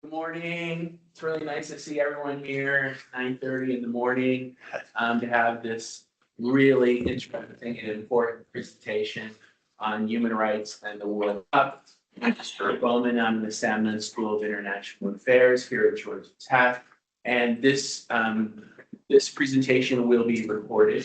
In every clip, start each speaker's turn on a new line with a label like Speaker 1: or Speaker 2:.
Speaker 1: Good morning. It's really nice to see everyone here, 9:30 in the morning, to have this really interesting and important presentation on human rights and the World Cup. I'm Kirk Bowman. I'm in the Nunn School of International Affairs here at Georgia Tech. And this presentation will be recorded.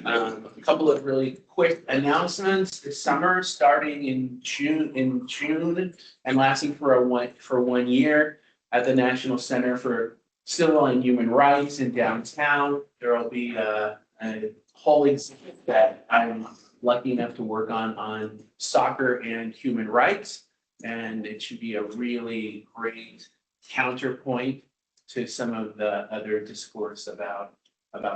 Speaker 1: A couple of really quick announcements. This summer, starting in June and lasting for one year at the National Center for Civil and Human Rights in downtown. There will be a whole exhibit that I'm lucky enough to work on soccer and human rights, and it should be a really great counterpoint to some of the other discourse about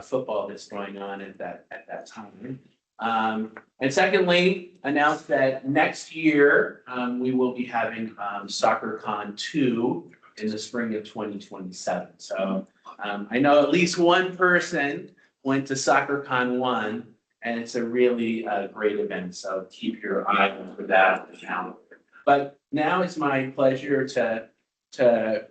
Speaker 1: football that's going on at that time. And secondly, announce that next year we will be having SoccerCon 2 in the spring of 2027. So I know at least one person went to SoccerCon 1, and it's a really great event. So keep your eye on for that on the calendar. But now it's my pleasure to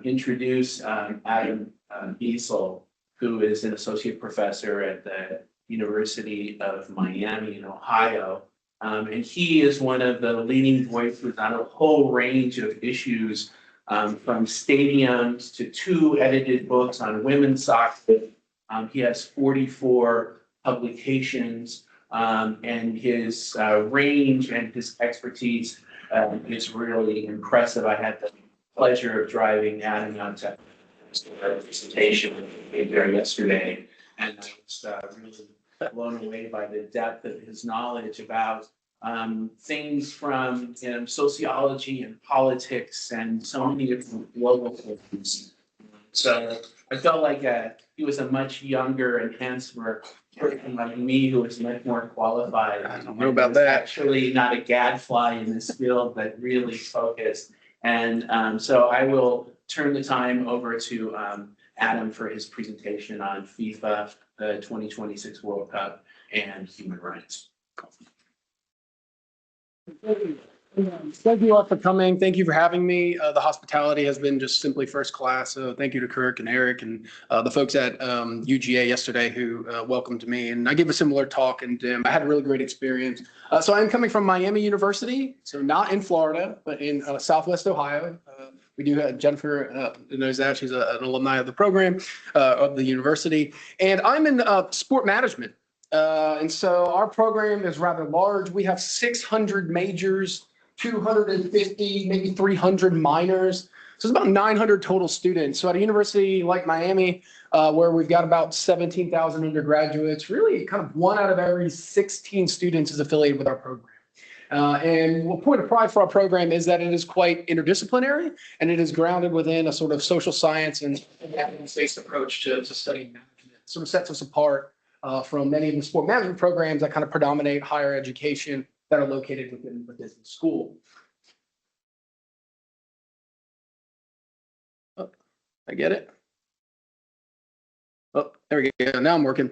Speaker 1: introduce Adam Beissel, who is an associate professor at the University of Miami in Ohio. And he is one of the leading voices on a whole range of issues, from stadiums to 2 edited books on women's soccer. He has 44 publications, and his range and his expertise is really impressive. I had the pleasure of driving Adam out to our presentation there yesterday, and I was really blown away by the depth of his knowledge about things from sociology and politics and so many different global things. So I felt like he was a much younger and handsomer person like me, who was much more qualified.
Speaker 2: I don't know about that.
Speaker 1: Actually, not a gadfly in this field, but really focused. And so I will turn the time over to Adam for his presentation on FIFA, the 2026 World Cup, and human rights.
Speaker 2: Thank you all for coming. Thank you for having me. The hospitality has been just simply first class. So thank you to Kirk and Eric and the folks at UGA yesterday who welcomed me. And I gave a similar talk, and I had a really great experience. So I'm coming from Miami University, so not in Florida, but in Southwest Ohio. We do have Jennifer knows that. She's an alumni of the program of the university. And I'm in sport management. And so our program is rather large. We have 600 majors, 250, maybe 300 minors. So it's about 900 total students. So at a university like Miami, where we've got about 17,000 undergraduates, really kind of 1 out of every 16 students is affiliated with our program. And a point of pride for our program is that it is quite interdisciplinary, and it is grounded within a sort of social science and evidence-based approach to studying management. It sort of sets us apart from many of the sport management programs that kind of predominate higher education that are located within the business school. Oh, I get it. Oh, there we go. Now I'm working.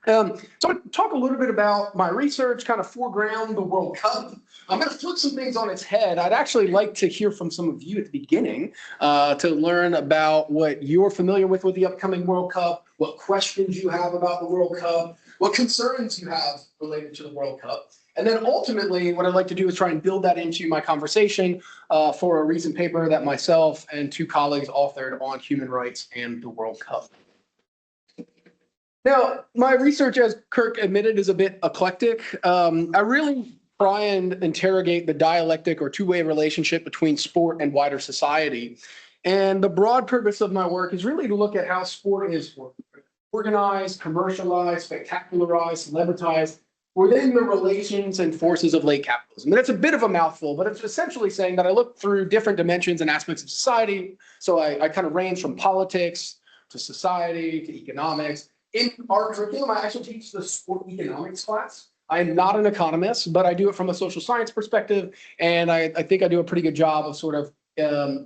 Speaker 2: So I'm going to talk a little bit about my research, kind of foreground the World Cup. I'm going to flip some things on its head. I'd actually like to hear from some of you at the beginning to learn about what you're familiar with the upcoming World Cup, what questions you have about the World Cup, what concerns you have related to the World Cup. And then ultimately, what I'd like to do is try and build that into my conversation for a recent paper that myself and 2 colleagues authored on human rights and the World Cup. Now, my research, as Kirk admitted, is a bit eclectic. I really try and interrogate the dialectic or two-way relationship between sport and wider society. And the broad purpose of my work is really to look at how sport is organized, commercialized, spectacularized, celebritized within the relations and forces of late capitalism. And it's a bit of a mouthful, but it's essentially saying that I look through different dimensions and aspects of society. So I kind of range from politics to society to economics. In our curriculum, I actually teach the sport economics class. I am not an economist, but I do it from a social science perspective. And I think I do a pretty good job of sort of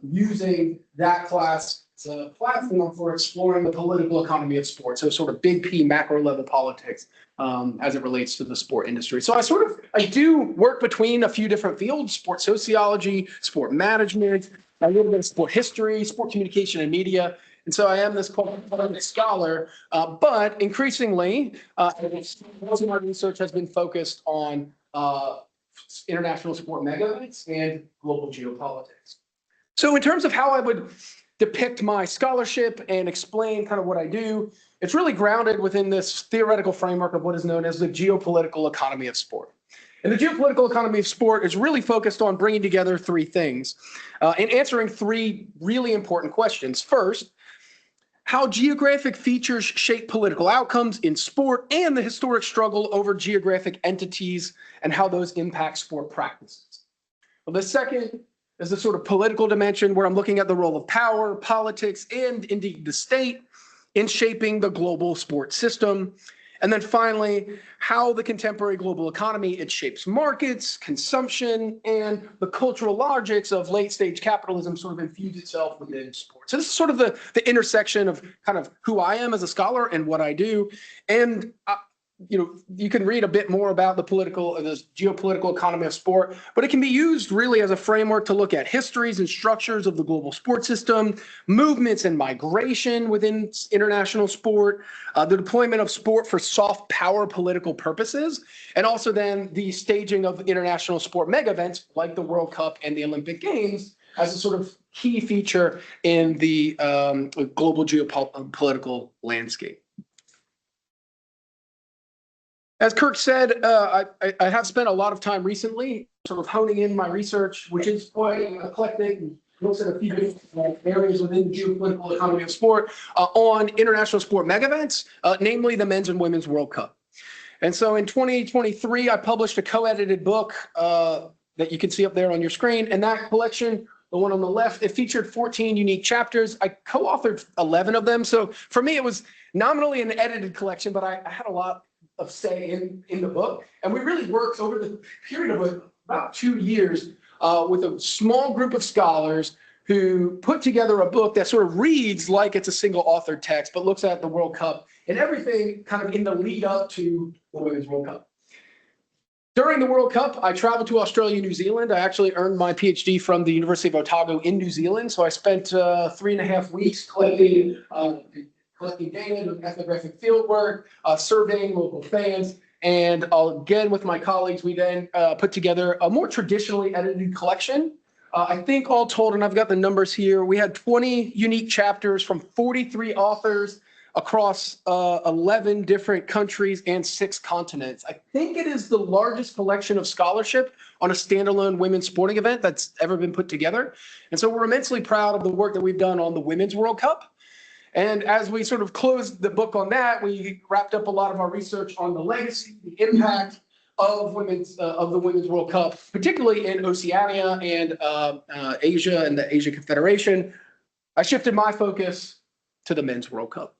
Speaker 2: using that class It's a platform for exploring the political economy of sports. So sort of big P macro level politics as it relates to the sport industry. So I do work between a few different fields: sport sociology, sport management, a little bit of sport history, sport communication and media. And so I am this qualified scholar, but increasingly, most of my research has been focused on international sport mega events and global geopolitics. So in terms of how I would depict my scholarship and explain kind of what I do, it's really grounded within this theoretical framework of what is known as the geopolitical economy of sport. And the geopolitical economy of sport is really focused on bringing together three things and answering three really important questions. First, how geographic features shape political outcomes in sport and the historic struggle over geographic entities and how those impact sport practices. Well, the second is the sort of political dimension where I'm looking at the role of power, politics, and indeed the state in shaping the global sports system. And then finally, how the contemporary global economy, it shapes markets, consumption, and the cultural logics of late stage capitalism sort of infuse itself within sports. So this is sort of the intersection of kind of who I am as a scholar and what I do. And you can read a bit more about the geopolitical economy of sport, but it can be used really as a framework to look at histories and structures of the global sports system, movements and migration within international sport, the deployment of sport for soft power political purposes, and also then the staging of international sport mega events like the World Cup and the Olympic Games as a sort of key feature in the global geopolitical landscape. As Kirk said, I have spent a lot of time recently sort of honing in my research, which is quite eclectic, and looks at a few different areas within the geopolitical economy of sport on international sport mega events, namely the Men's and Women's World Cup. And so in 2023, I published a co-edited book that you can see up there on your screen. And that collection, the one on the left, it featured 14 unique chapters. I co-authored 11 of them. So for me, it was nominally an edited collection, but I had a lot of say in the book. And we really worked over the period of about 2 years with a small group of scholars who put together a book that sort of reads like it's a single authored text, but looks at the World Cup and everything kind of in the lead up to the Women's World Cup. During the World Cup, I traveled to Australia and New Zealand. I actually earned my PhD from the University of Otago in New Zealand. So I spent 3.5 weeks collecting data, doing ethnographic fieldwork, surveying local fans. And again, with my colleagues, we then put together a more traditionally edited collection. I think all told, and I've got the numbers here, we had 20 unique chapters from 43 authors across 11 different countries and 6 continents. I think it is the largest collection of scholarship on a standalone women's sporting event that's ever been put together. And so we're immensely proud of the work that we've done on the Women's World Cup. And as we sort of closed the book on that, we wrapped up a lot of our research on the legacy, the impact of the Women's World Cup, particularly in Oceania and Asia and the Asia Confederation. I shifted my focus to the Men's World Cup.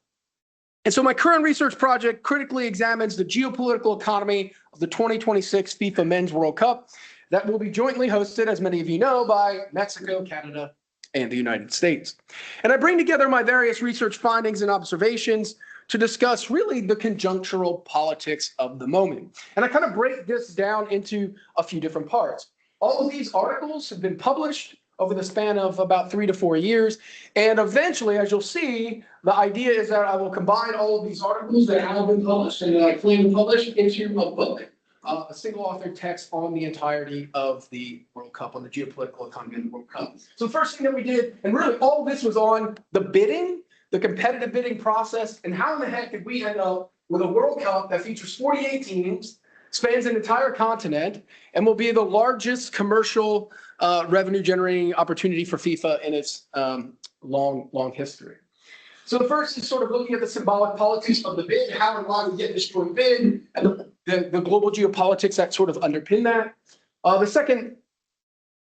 Speaker 2: And so my current research project critically examines the geopolitical economy of the 2026 FIFA Men's World Cup that will be jointly hosted, as many of you know, by Mexico, Canada, and the United States. And I bring together my various research findings and observations to discuss really the conjunctural politics of the moment. And I kind of break this down into a few different parts. All of these articles have been published over the span of about 3 to 4 years. And eventually, as you'll see, the idea is that I will combine all of these articles that have been published and that I plan to publish into a book, a single author text on the entirety of the World Cup, on the geopolitical economy of the World Cup. So the first thing that we did, and really all of this was on the bidding, the competitive bidding process, and how in the heck did we end up with a World Cup that features 48 teams, spans an entire continent, and will be the largest commercial revenue generating opportunity for FIFA in its long history. So the first is sort of looking at the symbolic politics of the bid, how and why we get this joint bid, and the global geopolitics that sort of underpin that. The second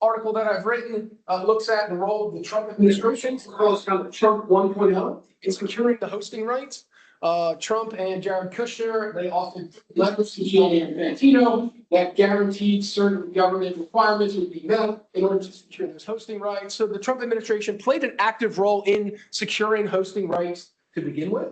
Speaker 2: article that I've written looks at the role of the Trump administration, as well as kind of Trump 1.0, in securing the hosting rights Trump and Jared Kushner, they often letters to Gianni Infantino that guaranteed certain government requirements would be met in order to secure those hosting rights. So the Trump administration played an active role in securing hosting rights to begin with.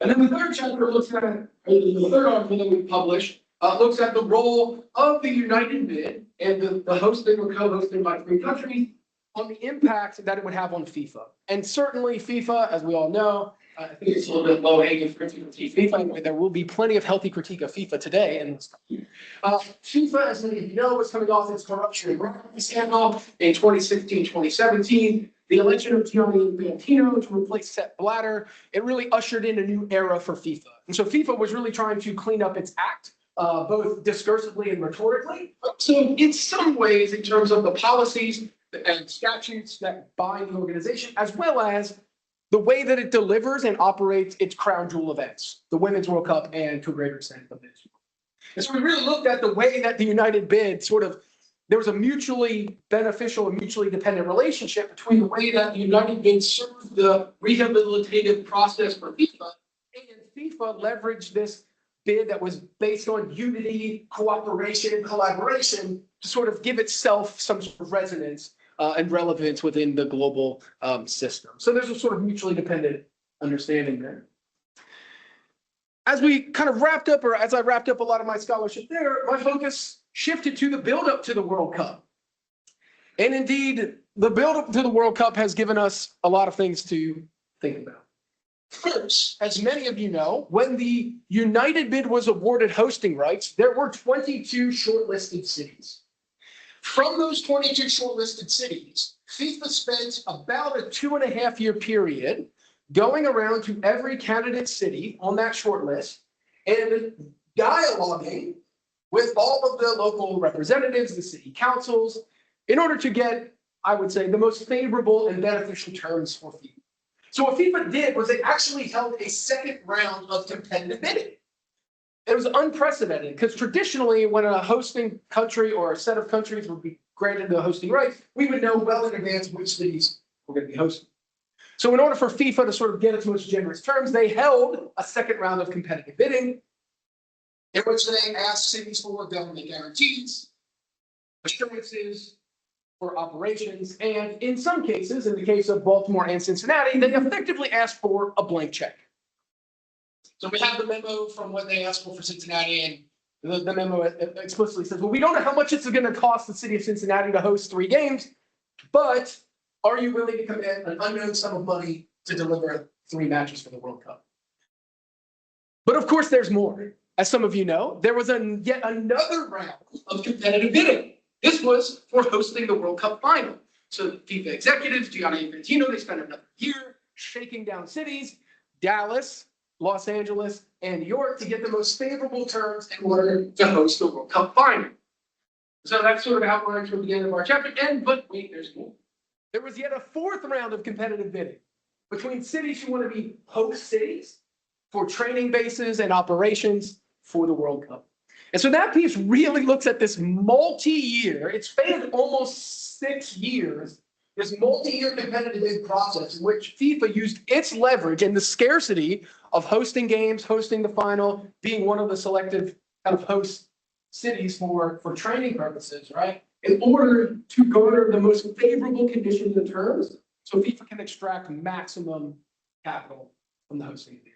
Speaker 2: And then the third chapter looks at, or the third article that we published, looks at the role of the United Bid and the hosting or co-hosting by 3 countries on the impact that it would have on FIFA. And certainly FIFA, as we all know, I think it's a little bit low-hanging fruit to critique FIFA. There will be plenty of healthy critique of FIFA today. And FIFA, as many of you know, was coming off its corruption and bribery scandal in 2016, 2017. The election of Gianni Infantino to replace Sepp Blatter, it really ushered in a new era for FIFA. And so FIFA was really trying to clean up its act, both discursively and rhetorically. So in some ways, in terms of the policies and statutes that bind the organization, as well as the way that it delivers and operates its crown jewel events, the Women's World Cup and to a greater extent the Men's World Cup. And so we really looked at the way that the United Bid there was a mutually beneficial and mutually dependent relationship between the way that the United Bid served the rehabilitative process for FIFA, and FIFA leveraged this bid that was based on unity, cooperation, and collaboration to sort of give itself some sort of resonance and relevance within the global system. So there's a sort of mutually dependent understanding there. As we kind of wrapped up, or as I wrapped up a lot of my scholarship there, my focus shifted to the build-up to the World Cup. And indeed, the build-up to the World Cup has given us a lot of things to think about. First, as many of you know, when the United Bid was awarded hosting rights, there were 22 shortlisted cities. From those 22 shortlisted cities, FIFA spent about a 2.5-year period going around to every candidate city on that shortlist and dialoguing with all of the local representatives, the city councils, in order to get, I would say, the most favorable and beneficial terms for FIFA. So what FIFA did was they actually held a second round of competitive bidding. It was unprecedented because traditionally when a hosting country or a set of countries would be granted the hosting rights, we would know well in advance which cities were going to be hosting. So in order for FIFA to sort of get its most generous terms, they held a second round of competitive bidding in which they asked cities for government guarantees, assurances for operations, and in some cases, in the case of Baltimore and Cincinnati, they effectively asked for a blank check. So we have the memo from what they asked for Cincinnati, and the memo explicitly says, well, we don't know how much it's going to cost the city of Cincinnati to host 3 games, but are you willing to commit an unknown sum of money to deliver 3 matches for the World Cup? But of course, there's more. As some of you know, there was yet another round of competitive bidding. This was for hosting the World Cup final. So FIFA executives, Gianni Infantino, they spent another year shaking down cities, Dallas, Los Angeles, and New York to get the most favorable terms in order to host the World Cup final. So that's sort of outlines from the end of our chapter. But wait, there's more. There was yet a 4th round of competitive bidding between cities who want to be host cities for training bases and operations for the World Cup. And so that piece really looks at this multi-year, it spanned almost 6 years, this multi-year competitive bid process in which FIFA used its leverage and the scarcity of hosting games, hosting the final, being one of the selective kind of host cities for training purposes, right? In order to garner the most favorable conditions and terms so FIFA can extract maximum capital from the hosting bid.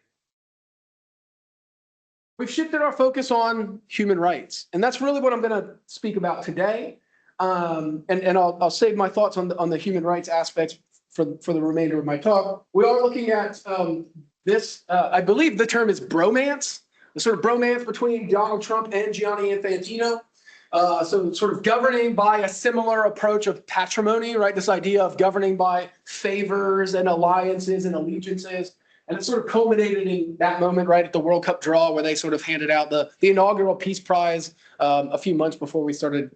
Speaker 2: We've shifted our focus on human rights, and that's really what I'm going to speak about today. And I'll save my thoughts on the human rights aspects for the remainder of my talk. We are looking at this, I believe the term is bromance, the sort of bromance between Donald Trump and Gianni Infantino. So sort of governing by a similar approach of patrimony, right? This idea of governing by favors and alliances and allegiances. And it sort of culminated in that moment, right, at the World Cup draw, where they sort of handed out the inaugural Peace Prize a few months before we started,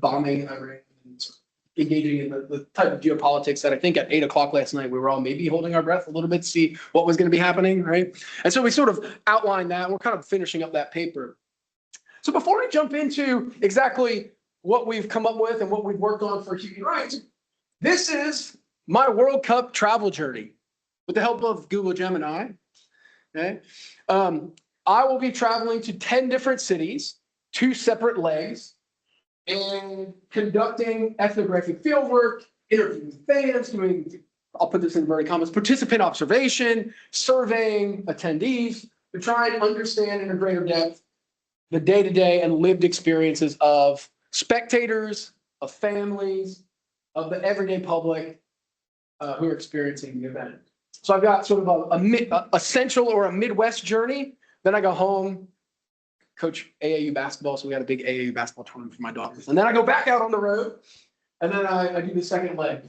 Speaker 2: bombing Iran and sort of engaging in the type of geopolitics that I think at 8 o'clock last night, we were all maybe holding our breath a little bit to see what was going to be happening, right? And so we sort of outlined that. We're kind of finishing up that paper. So before I jump into exactly what we've come up with and what we've worked on for human rights, this is my World Cup travel journey. With the help of Google Gemini, Okay. I will be traveling to 10 different cities, 2 separate legs, and conducting ethnographic fieldwork, interviewing fans, doing, I'll put this in inverted commas, participant observation, surveying attendees to try and understand in a greater depth the day-to-day and lived experiences of spectators, of families, of the everyday public who are experiencing the event. So I've got sort of a central or a Midwest journey. Then I go home, coach AAU basketball. So we got a big AAU basketball tournament for my daughters. And then I go back out on the road, and then I do the second leg.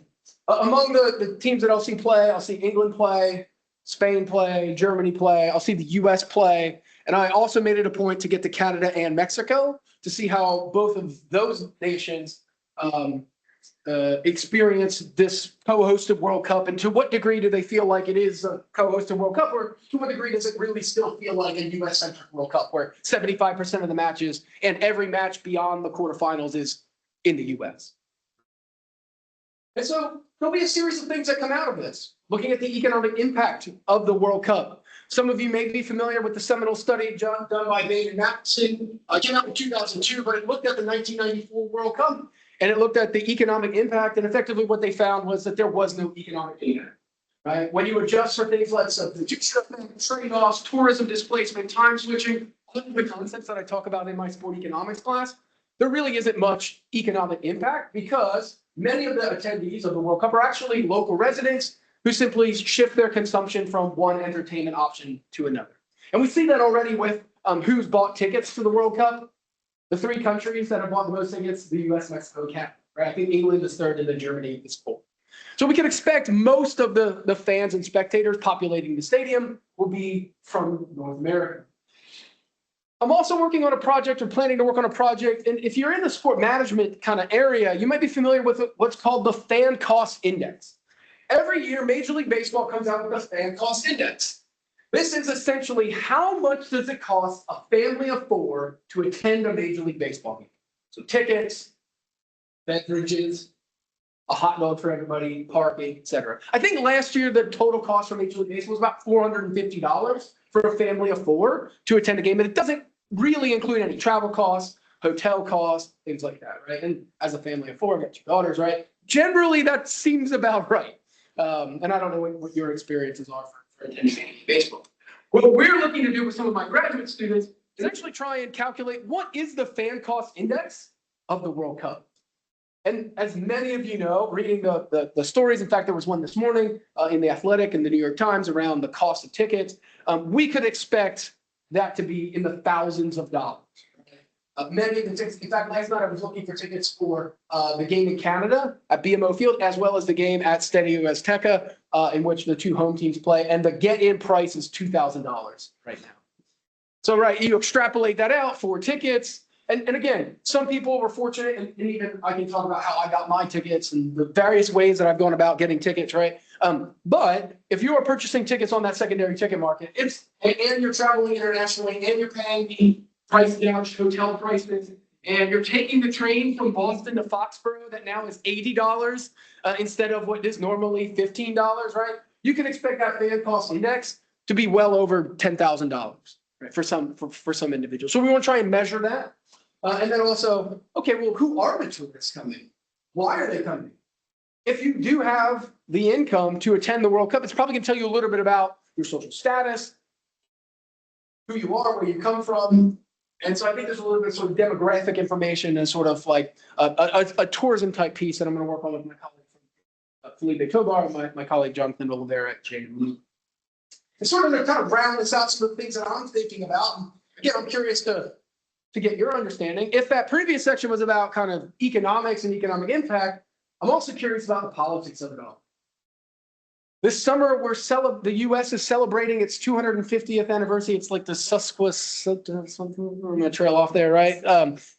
Speaker 2: Among the teams that I'll see play, I'll see England play, Spain play, Germany play. I'll see the US play. And I also made it a point to get to Canada and Mexico to see how both of those nations experience this co-hosted World Cup, and to what degree do they feel like it is a co-hosted World Cup, or to what degree does it really still feel like a US-centric World Cup where 75% of the matches and every match beyond the quarterfinals is in the US. And so there'll be a series of things that come out of this, looking at the economic impact of the World Cup. Some of you may be familiar with the seminal study done by Bain and Matson. It came out in 2002, but it looked at the 1994 World Cup, and it looked at the economic impact, and effectively what they found was that there was no economic impact, right? When you adjust for things like substitution, trade-offs, tourism displacement, time switching, all of the concepts that I talk about in my sport economics class, there really isn't much economic impact because many of the attendees of the World Cup are actually local residents who simply shift their consumption from one entertainment option to another. And we see that already with who's bought tickets to the World Cup. The 3 countries that have bought the most tickets, the US, Mexico, Canada, right? I think England is 3rd and then Germany is 4th. So we can expect most of the fans and spectators populating the stadium will be from North America. I'm also working on a project or planning to work on a project. And if you're in the sport management kind of area, you might be familiar with what's called the fan cost index. Every year, Major League Baseball comes out with a fan cost index. This is essentially how much does it cost a family of 4 to attend a Major League Baseball game? So tickets, beverages, a hot dog for everybody, parking, etc. I think last year the total cost for Major League Baseball was about $450 for a family of 4 to attend a game. And it doesn't really include any travel costs, hotel costs, things like that, right? And as a family of 4, I've got 2 daughters, right? Generally, that seems about right. And I don't know what your experiences are for attending baseball. What we're looking to do with some of my graduate students is actually try and calculate what is the fan cost index of the World Cup. And as many of you know, reading the stories, in fact, there was one this morning in The Athletic and the New York Times around the cost of tickets. We could expect that to be in the thousands of dollars. Many of the tickets, in fact, last night I was looking for tickets for the game in Canada at BMO Field, as well as the game at Stadio Azteca, in which the 2 home teams play, and the get-in price is $2,000 right now. So, right, you extrapolate that out for tickets, and again, some people were fortunate, and even I can talk about how I got my tickets and the various ways that I've gone about getting tickets, right? But if you are purchasing tickets on that secondary ticket market, and you're traveling internationally, and you're paying the price gouged hotel prices, and you're taking the train from Boston to Foxborough that now is $80 instead of what is normally $15, right? You can expect that fan cost index to be well over $10,000, right, for some individuals. So we want to try and measure that. And then also, okay, well, who are the tourists coming? Why are they coming? If you do have the income to attend the World Cup, it's probably going to tell you a little bit about your social status, who you are, where you come from. And so I think there's a little bit of sort of demographic information and sort of like a tourism type piece that I'm going to work on with my colleague Felipe Tobar and my colleague Jonathan Oliveira at JMU. And sort of to kind of round this out, some of the things that I'm thinking about. And again, I'm curious to get your understanding. If that previous section was about kind of economics and economic impact, I'm also curious about the politics of it all. This summer, the U.S. is celebrating its 250th anniversary. It's like the something. I'm going to trail off there, right?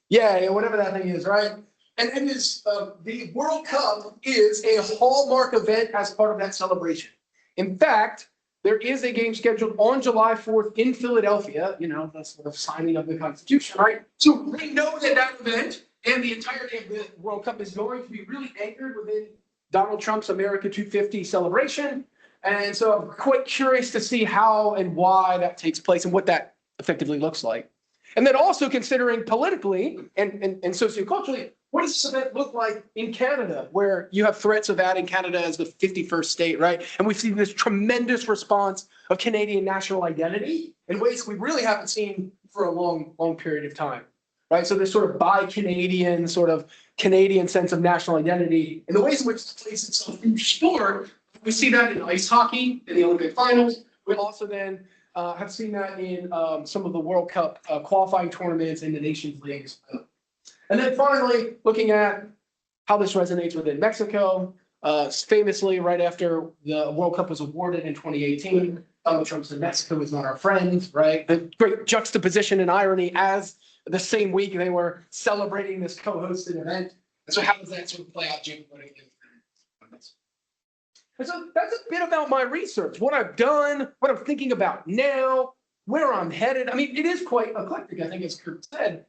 Speaker 2: Yeah, whatever that thing is, right? And it is the World Cup is a hallmark event as part of that celebration. In fact, there is a game scheduled on July 4th in Philadelphia. You know, the sort of signing of the Constitution, right? So we know that event and the entirety of the World Cup is going to be really anchored within Donald Trump's America 250 celebration. And so I'm quite curious to see how and why that takes place and what that effectively looks like. And then also considering politically and socioculturally, what does this event look like in Canada, where you have threats of adding Canada as the 51st state, right? And we've seen this tremendous response of Canadian national identity in ways that we really haven't seen for a long, long period of time, right? So this sort of bi-Canadian, sort of Canadian sense of national identity, and the ways in which it plays itself in sport, we see that in ice hockey in the Olympic finals. We also then have seen that in some of the World Cup qualifying tournaments and the Nations Leagues. And then finally, looking at how this resonates within Mexico, famously right after the World Cup was awarded in 2018, Donald Trump said Mexico is not our friend, right? The great juxtaposition and irony as the same week they were celebrating this co-hosted event. And so how does that sort of play out geopolitically? And so that's a bit about my research, what I've done, what I'm thinking about now, where I'm headed. I mean, it is quite eclectic, I think, as Kirk said,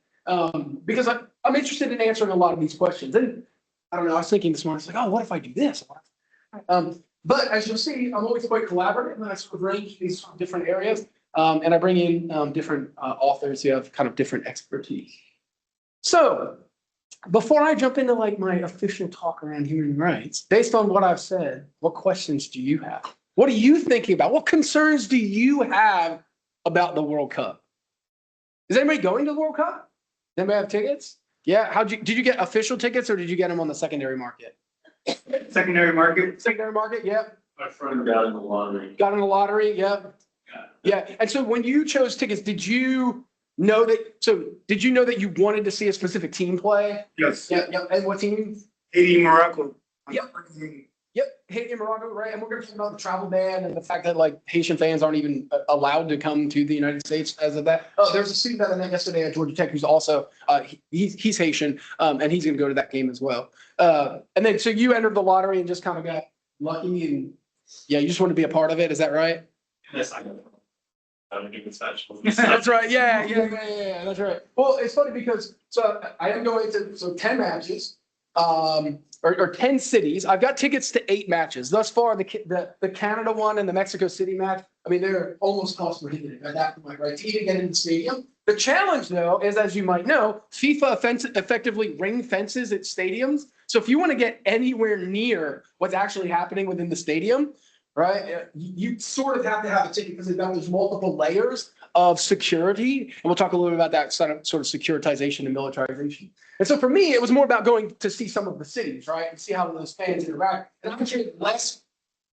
Speaker 2: because I'm interested in answering a lot of these questions. And I don't know, I was thinking this morning, I was like, oh, what if I do this? But as you'll see, I'm always quite collaborative, and I sort of range these different areas, and I bring in different authors who have kind of different expertise. So before I jump into like my official talk around human rights, based on what I've said, what questions do you have? What are you thinking about? What concerns do you have about the World Cup? Is anybody going to the World Cup? Does anybody have tickets? Yeah. Did you get official tickets or did you get them on the secondary market?
Speaker 3: Secondary market.
Speaker 2: Secondary market, yeah.
Speaker 3: My friend got in the lottery.
Speaker 2: Got in the lottery, yeah. Yeah. And so when you chose tickets, did you know that you wanted to see a specific team play?
Speaker 3: Yes.
Speaker 2: Yeah, yeah. And what team?
Speaker 3: Haiti, Morocco.
Speaker 2: Yep. Yep, Haiti and Morocco, right? And we're going to talk about the travel ban and the fact that like Haitian fans aren't even allowed to come to the United States as of that. Oh, there's a student that I met yesterday at Georgia Tech who's also he's Haitian, and he's going to go to that game as well. And then so you entered the lottery and just kind of got lucky, and yeah, you just want to be a part of it. Is that right?
Speaker 3: Yes, I know.
Speaker 2: That's right. Yeah. That's right. Well, it's funny because I am going to 10 matches. Or 10 cities. I've got tickets to 8 matches. Thus far, the Canada one and the Mexico City match, I mean, they're almost cost prohibitive at that point, right? To even get into the stadium. The challenge, though, is, as you might know, FIFA effectively ring fences its stadiums. So if you want to get anywhere near what's actually happening within the stadium, right, you sort of have to have a ticket because there's multiple layers of security. And we'll talk a little bit about that sort of securitization and militarization. And so for me, it was more about going to see some of the cities, right, and see how those fans interact. And I was less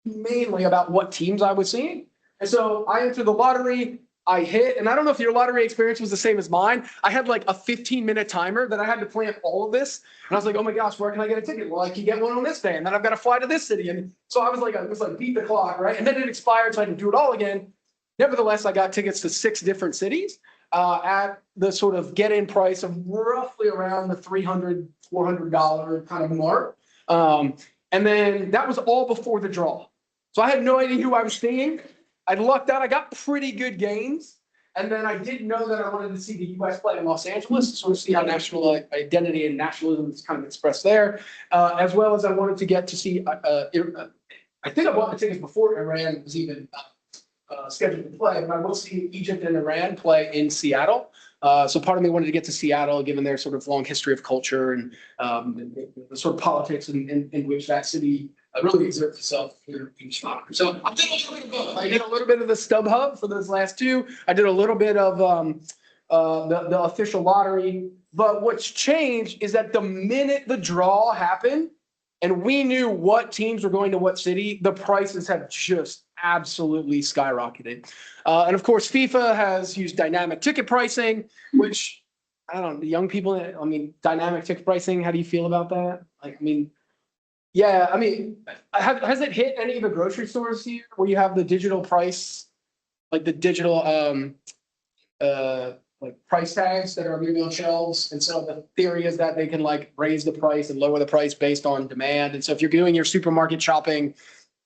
Speaker 2: mainly about what teams I was seeing. And so I entered the lottery. I hit, and I don't know if your lottery experience was the same as mine. I had like a 15-minute timer that I had to plan all of this. And I was like, oh my gosh, where can I get a ticket? Well, I can get one on this day, and then I've got to fly to this city. And so I was like, beat the clock, right? And then it expired, so I had to do it all again. Nevertheless, I got tickets to 6 different cities at the sort of get-in price of roughly around the $300, $400 kind of mark. And then that was all before the draw. So I had no idea who I was seeing. I lucked out. I got pretty good games. And then I did know that I wanted to see the U.S. play in Los Angeles to sort of see how national identity and nationalism is kind of expressed there, as well as I wanted to get to see, I think I bought the tickets before Iran was even scheduled to play, but I will see Egypt and Iran play in Seattle. So part of me wanted to get to Seattle, given their sort of long history of culture and the sort of politics in which that city really exerts itself here in soccer. So I did a little bit of both. I did a little bit of the StubHub for those last 2. I did a little bit of the official lottery. But what's changed is that the minute the draw happened and we knew what teams were going to what city, the prices have just absolutely skyrocketed. And of course, FIFA has used dynamic ticket pricing, which I don't know, young people, I mean, dynamic ticket pricing, how do you feel about that? Like, I mean, yeah, I mean, has it hit any of the grocery stores here where you have the digital price, like the digital like price tags that are maybe on shelves? And so the theory is that they can like raise the price and lower the price based on demand. And so if you're doing your supermarket shopping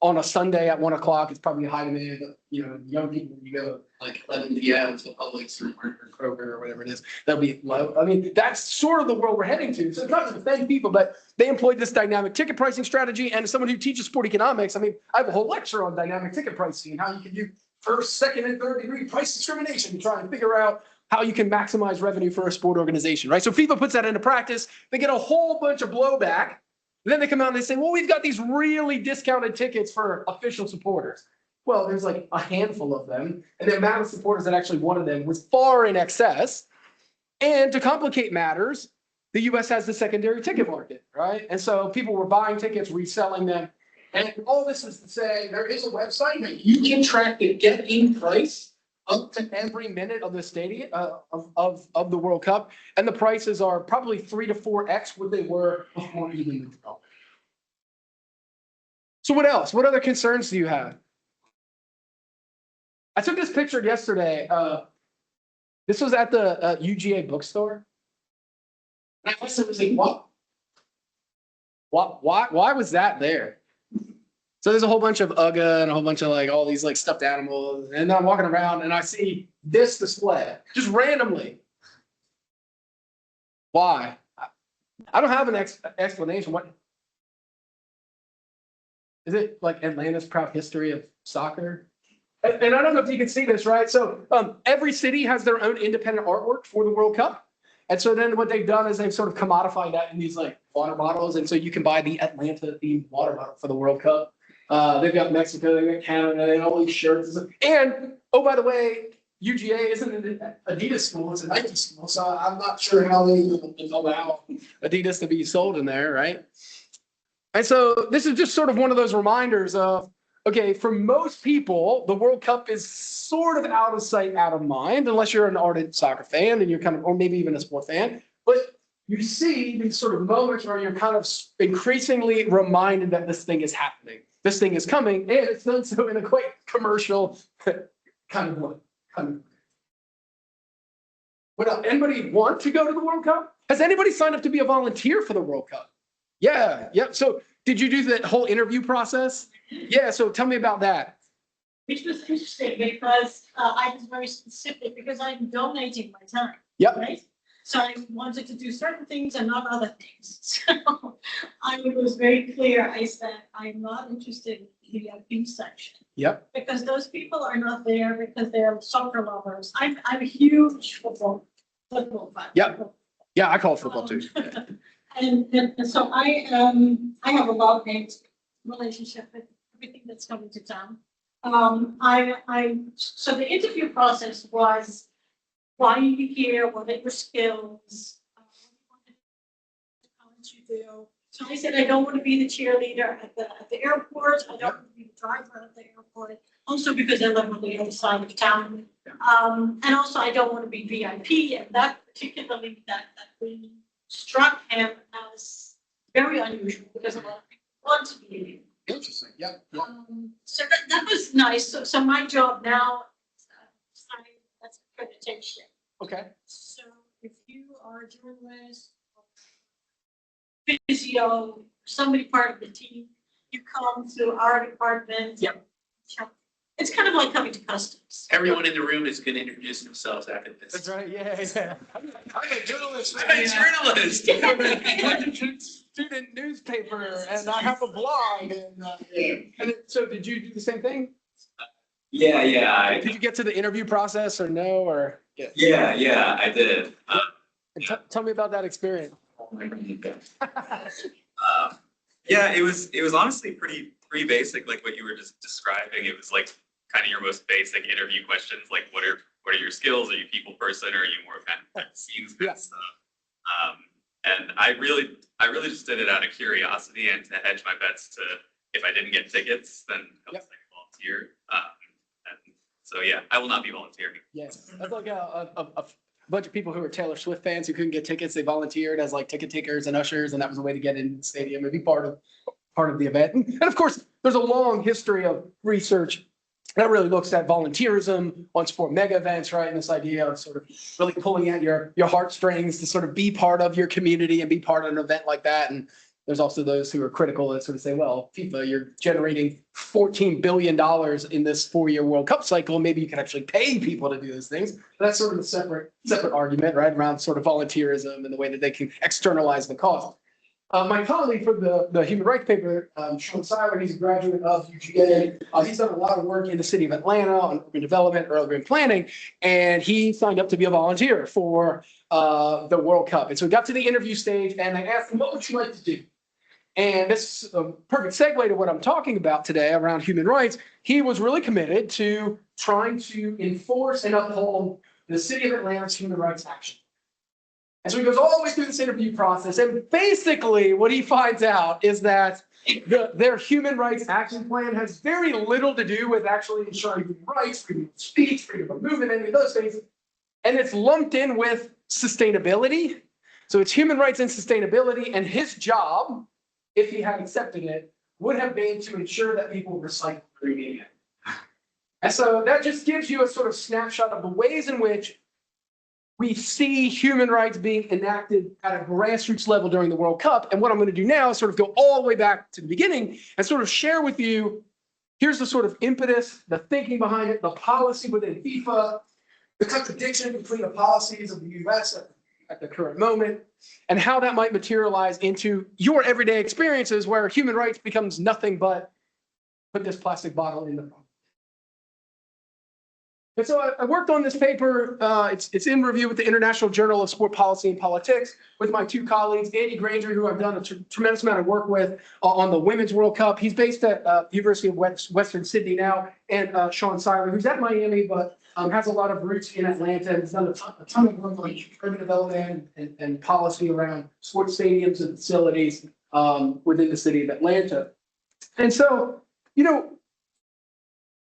Speaker 2: on a Sunday at 1 o'clock, it's probably high demand. You know, young people, you go like 11 p.m. to Publix or Kroger or whatever it is, that'll be low. I mean, that's sort of the world we're heading to. So it's not to offend people, but they employed this dynamic ticket pricing strategy. And as someone who teaches sport economics, I mean, I have a whole lecture on dynamic ticket pricing and how you can do first, second, and third degree price discrimination to try and figure out how you can maximize revenue for a sport organization, right? So FIFA puts that into practice. They get a whole bunch of blowback. Then they come out and they say, well, we've got these really discounted tickets for official supporters. Well, there's like a handful of them. And the amount of supporters that actually wanted them was far in excess. And to complicate matters, the US has the secondary ticket market, right? And so people were buying tickets, reselling them. And all this is to say, there is a website that you can track the get-in price up to every minute of the stadium of the World Cup, and the prices are probably 3 to 4x what they were before even the draw. So what else? What other concerns do you have? I took this picture yesterday. This was at the UGA bookstore. And I was like, what? Why was that there? So there's a whole bunch of UGA and a whole bunch of like all these like stuffed animals. And then I'm walking around and I see this display just randomly. Why? I don't have an explanation. What is it, like Atlanta's proud history of soccer? And I don't know if you can see this, right? So every city has their own independent artwork for the World Cup. And so then what they've done is they've sort of commodified that in these like water bottles. And so you can buy the Atlanta themed water bottle for the World Cup. They've got Mexico, they've got Canada, they have all these shirts. And, oh, by the way, UGA isn't an Adidas school, it's a Nike school. So I'm not sure how they allow Adidas to be sold in there, right? And so this is just sort of one of those reminders of, okay, for most people, the World Cup is sort of out of sight, out of mind, unless you're an ardent soccer fan and you're kind of, or maybe even a sport fan. But you see these sort of moments where you're kind of increasingly reminded that this thing is happening. This thing is coming, and it's done so in a quite commercial kind of way. What, anybody want to go to the World Cup? Has anybody signed up to be a volunteer for the World Cup? Yeah. So did you do the whole interview process? Yeah. So tell me about that.
Speaker 4: Which was interesting because I was very specific because I'm donating my time.
Speaker 2: Yep.
Speaker 4: Right. So I wanted to do certain things and not other things. So I was very clear. I said, I'm not interested in the VIP section.
Speaker 2: Yep.
Speaker 4: Because those people are not there because they're soccer lovers. I'm a huge football fan.
Speaker 2: Yep. Yeah, I call it football too.
Speaker 4: And so I have a love-hate relationship with everything that's coming to town. So the interview process was, why are you here? What are your skills? What you do? So I said, I don't want to be the cheerleader at the airport. I don't want to be the driver at the airport. Also because I live on the other side of town. And also I don't want to be VIP. And that particularly that really struck him as very unusual because a lot of people want to be.
Speaker 2: Interesting. Yep.
Speaker 4: So that was nice. So my job now is that's accreditation.
Speaker 2: Okay.
Speaker 4: So if you are a journalist, physio, somebody part of the team, you come to our department.
Speaker 2: Yep.
Speaker 4: It's kind of like coming to customs.
Speaker 1: Everyone in the room is going to introduce themselves after this.
Speaker 2: That's right. Yeah. I'm a journalist.
Speaker 1: I'm a journalist.
Speaker 2: Student newspaper, and I have a blog. And so, did you do the same thing?
Speaker 3: Yeah.
Speaker 2: Did you get to the interview process, or no, or
Speaker 3: Yeah, I did.
Speaker 2: And tell me about that experience.
Speaker 5: Yeah, it was honestly pretty basic, like what you were just describing. It was like kind of your most basic interview questions, like what are your skills? Are you a people person, or are you more kind of scenes kind of stuff? And I really just did it out of curiosity and to hedge my bets to, if I didn't get tickets, then I was like volunteer. And so yeah, I will not be volunteering.
Speaker 2: Yes, that's like a bunch of people who are Taylor Swift fans who couldn't get tickets. They volunteered as like ticket takers and ushers, and that was a way to get into the stadium and be part of the event. And of course, there's a long history of research that really looks at volunteerism on sport mega events, right? And this idea of sort of really pulling at your heartstrings to sort of be part of your community and be part of an event like that. And There's also those who are critical that sort of say, well, FIFA, you're generating $14 billion in this 4-year World Cup cycle. Maybe you can actually pay people to do those things. But that's sort of a separate argument, right, around sort of volunteerism and the way that they can externalize the cost. My colleague for the human rights paper, Sean Seiler, he's a graduate of UGA. He's done a lot of work in the city of Atlanta on urban development, urban planning, and he signed up to be a volunteer for the World Cup. And so we got to the interview stage, and they asked him, what would you like to do? And this is a perfect segue to what I'm talking about today around human rights. He was really committed to trying to enforce and uphold the city of Atlanta's human rights action. And so he goes all the way through this interview process. And basically what he finds out is that their human rights action plan has very little to do with actually ensuring human rights, freedom of speech, freedom of movement, any of those things. And it's lumped in with sustainability. So it's human rights and sustainability. And his job, if he had accepted it, would have been to ensure that people recycle their media. And so that just gives you a sort of snapshot of the ways in which we see human rights being enacted at a grassroots level during the World Cup. And what I'm going to do now is sort of go all the way back to the beginning and sort of share with you, here's the sort of impetus, the thinking behind it, the policy within FIFA, the contradiction between the policies of the US at the current moment, and how that might materialize into your everyday experiences where human rights becomes nothing but put this plastic bottle in the phone. And so I worked on this paper. It's in review with the International Journal of Sport Policy and Politics with my two colleagues, Andy Granger, who I've done a tremendous amount of work with on the Women's World Cup. He's based at University of Western Sydney now, and Sean Seiler, who's at Miami, but has a lot of roots in Atlanta and has done a ton of work on urban development and policy around sports stadiums and facilities within the city of Atlanta. And so, you know,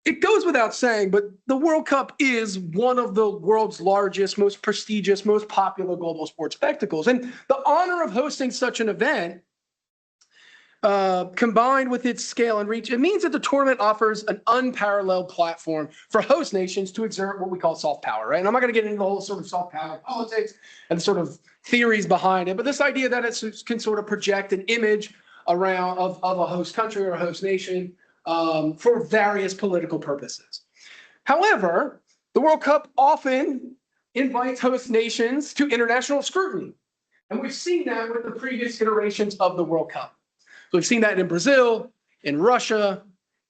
Speaker 2: it goes without saying, but the World Cup is one of the world's largest, most prestigious, most popular global sports spectacles. And the honor of hosting such an event, combined with its scale and reach, it means that the tournament offers an unparalleled platform for host nations to exert what we call soft power, right? And I'm not going to get into the whole sort of soft power politics and the sort of theories behind it, but this idea that it can sort of project an image around of a host country or a host nation for various political purposes. However, the World Cup often invites host nations to international scrutiny. And we've seen that with the previous iterations of the World Cup. So we've seen that in Brazil, in Russia,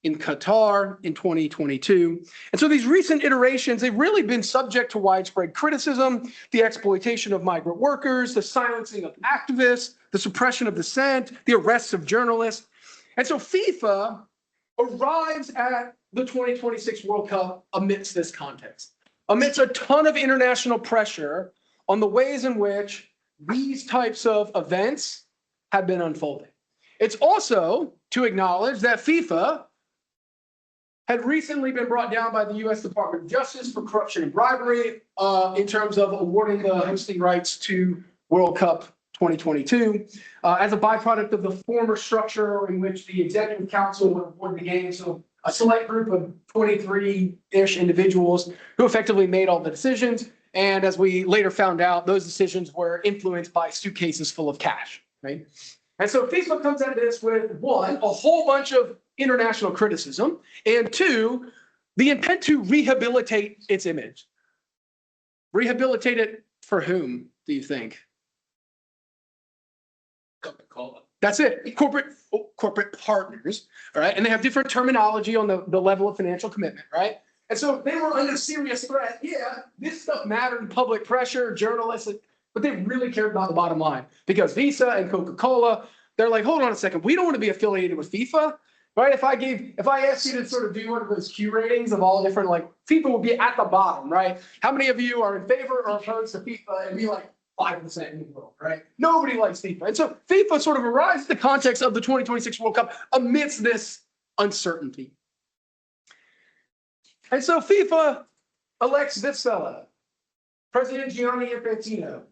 Speaker 2: in Qatar in 2022. And so these recent iterations, they've really been subject to widespread criticism, the exploitation of migrant workers, the silencing of activists, the suppression of dissent, the arrests of journalists. And so FIFA arrives at the 2026 World Cup amidst this context, amidst a ton of international pressure on the ways in which these types of events have been unfolding. It's also to acknowledge that FIFA had recently been brought down by the US Department of Justice for corruption and bribery in terms of awarding the hosting rights to World Cup 2022 as a byproduct of the former structure in which the executive council would award the game. So a select group of 23-ish individuals who effectively made all the decisions. And as we later found out, those decisions were influenced by suitcases full of cash, right? And so FIFA comes at this with, one, a whole bunch of international criticism, and two, the intent to rehabilitate its image. Rehabilitate it for whom, do you think?
Speaker 3: Coca-Cola.
Speaker 2: That's it. Corporate partners, all right? And they have different terminology on the level of financial commitment, right? And so they were under serious threat. Yeah, this stuff mattered, public pressure, journalists, but they really cared about the bottom line because Visa and Coca-Cola, they're like, hold on a second, we don't want to be affiliated with FIFA, right? If I asked you to sort of do one of those Q ratings of all different, like FIFA would be at the bottom, right? How many of you are in favor or opposed to FIFA? And be like 5% in the world, right? Nobody likes FIFA. And so FIFA sort of arrives in the context of the 2026 World Cup amidst this uncertainty. And so FIFA elects this fella, President Gianni Infantino.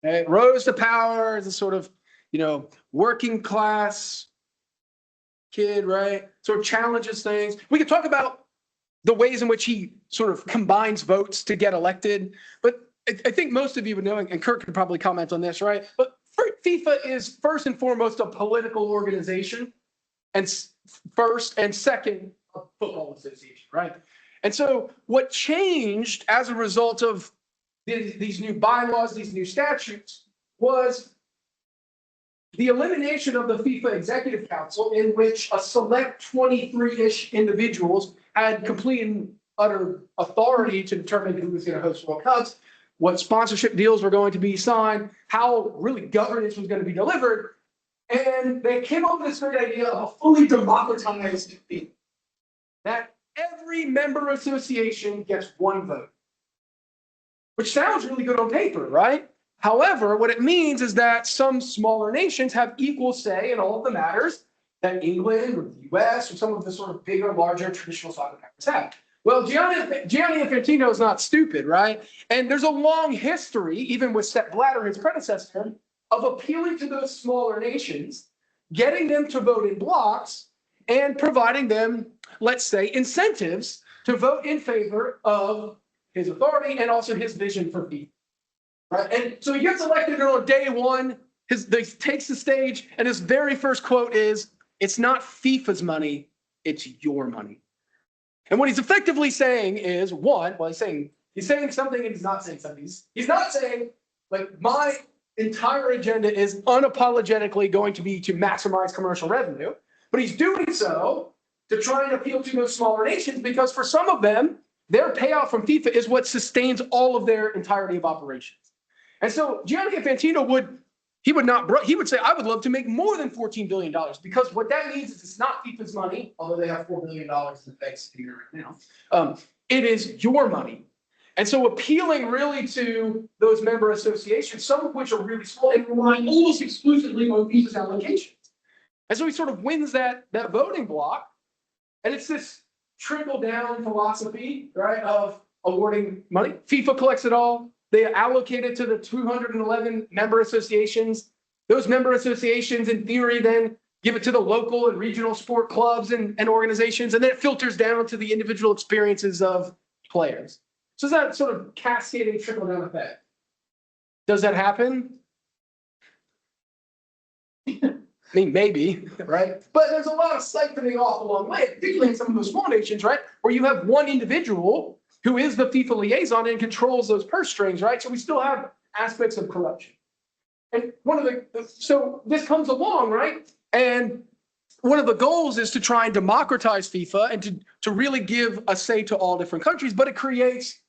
Speaker 2: It rose to power as a sort of, working class kid, right? Sort of challenges things. We could talk about the ways in which he sort of combines votes to get elected, but I think most of you would know, and Kirk could probably comment on this, right? But FIFA is first and foremost a political organization, and first and second a football association, right? And so what changed as a result of these new bylaws, these new statutes, was the elimination of the FIFA Executive Council, in which a select 23-ish individuals had complete and utter authority to determine who was going to host World Cups, what sponsorship deals were going to be signed, how really governance was going to be delivered. And they came up with this great idea of a fully democratized FIFA, that every member association gets one vote, which sounds really good on paper, right? However, what it means is that some smaller nations have equal say in all of the matters that England or the US or some of the sort of bigger, larger traditional soccer countries have. Well, Gianni Infantino is not stupid, right? And there's a long history, even with Sepp Blatter, his predecessor, of appealing to those smaller nations, getting them to vote in blocks, and providing them, let's say, incentives to vote in favor of his authority and also his vision for FIFA. Right? And so he gets elected on day one, he takes the stage, and his very first quote is, "It's not FIFA's money, it's your money." And what he's effectively saying is, one, well, he's saying something and he's not saying something. He's not saying, like, my entire agenda is unapologetically going to be to maximize commercial revenue, but he's doing so to try and appeal to those smaller nations, because for some of them, their payout from FIFA is what sustains all of their entirety of operations. And so Gianni Infantino would say, I would love to make more than $14 billion, because what that means is it's not FIFA's money, although they have $4 billion in the banks here right now. It is your money. And so appealing really to those member associations, some of which are really small and relying almost exclusively on FIFA's allocations. And so he sort of wins that voting block. And it's this trickle down philosophy, right, of awarding money. FIFA collects it all. They allocate it to the 211 member associations. Those member associations, in theory, then give it to the local and regional sport clubs and organizations, and then it filters down to the individual experiences of players. So it's that sort of cascading trickle-down effect. Does that happen? I mean, maybe, right? But there's a lot of siphoning off along the way, particularly in some of those small nations, right? Where you have one individual who is the FIFA liaison and controls those purse strings, right? So we still have aspects of corruption. And so this comes along, right? And one of the goals is to try and democratize FIFA and to really give a say to all different countries, but it creates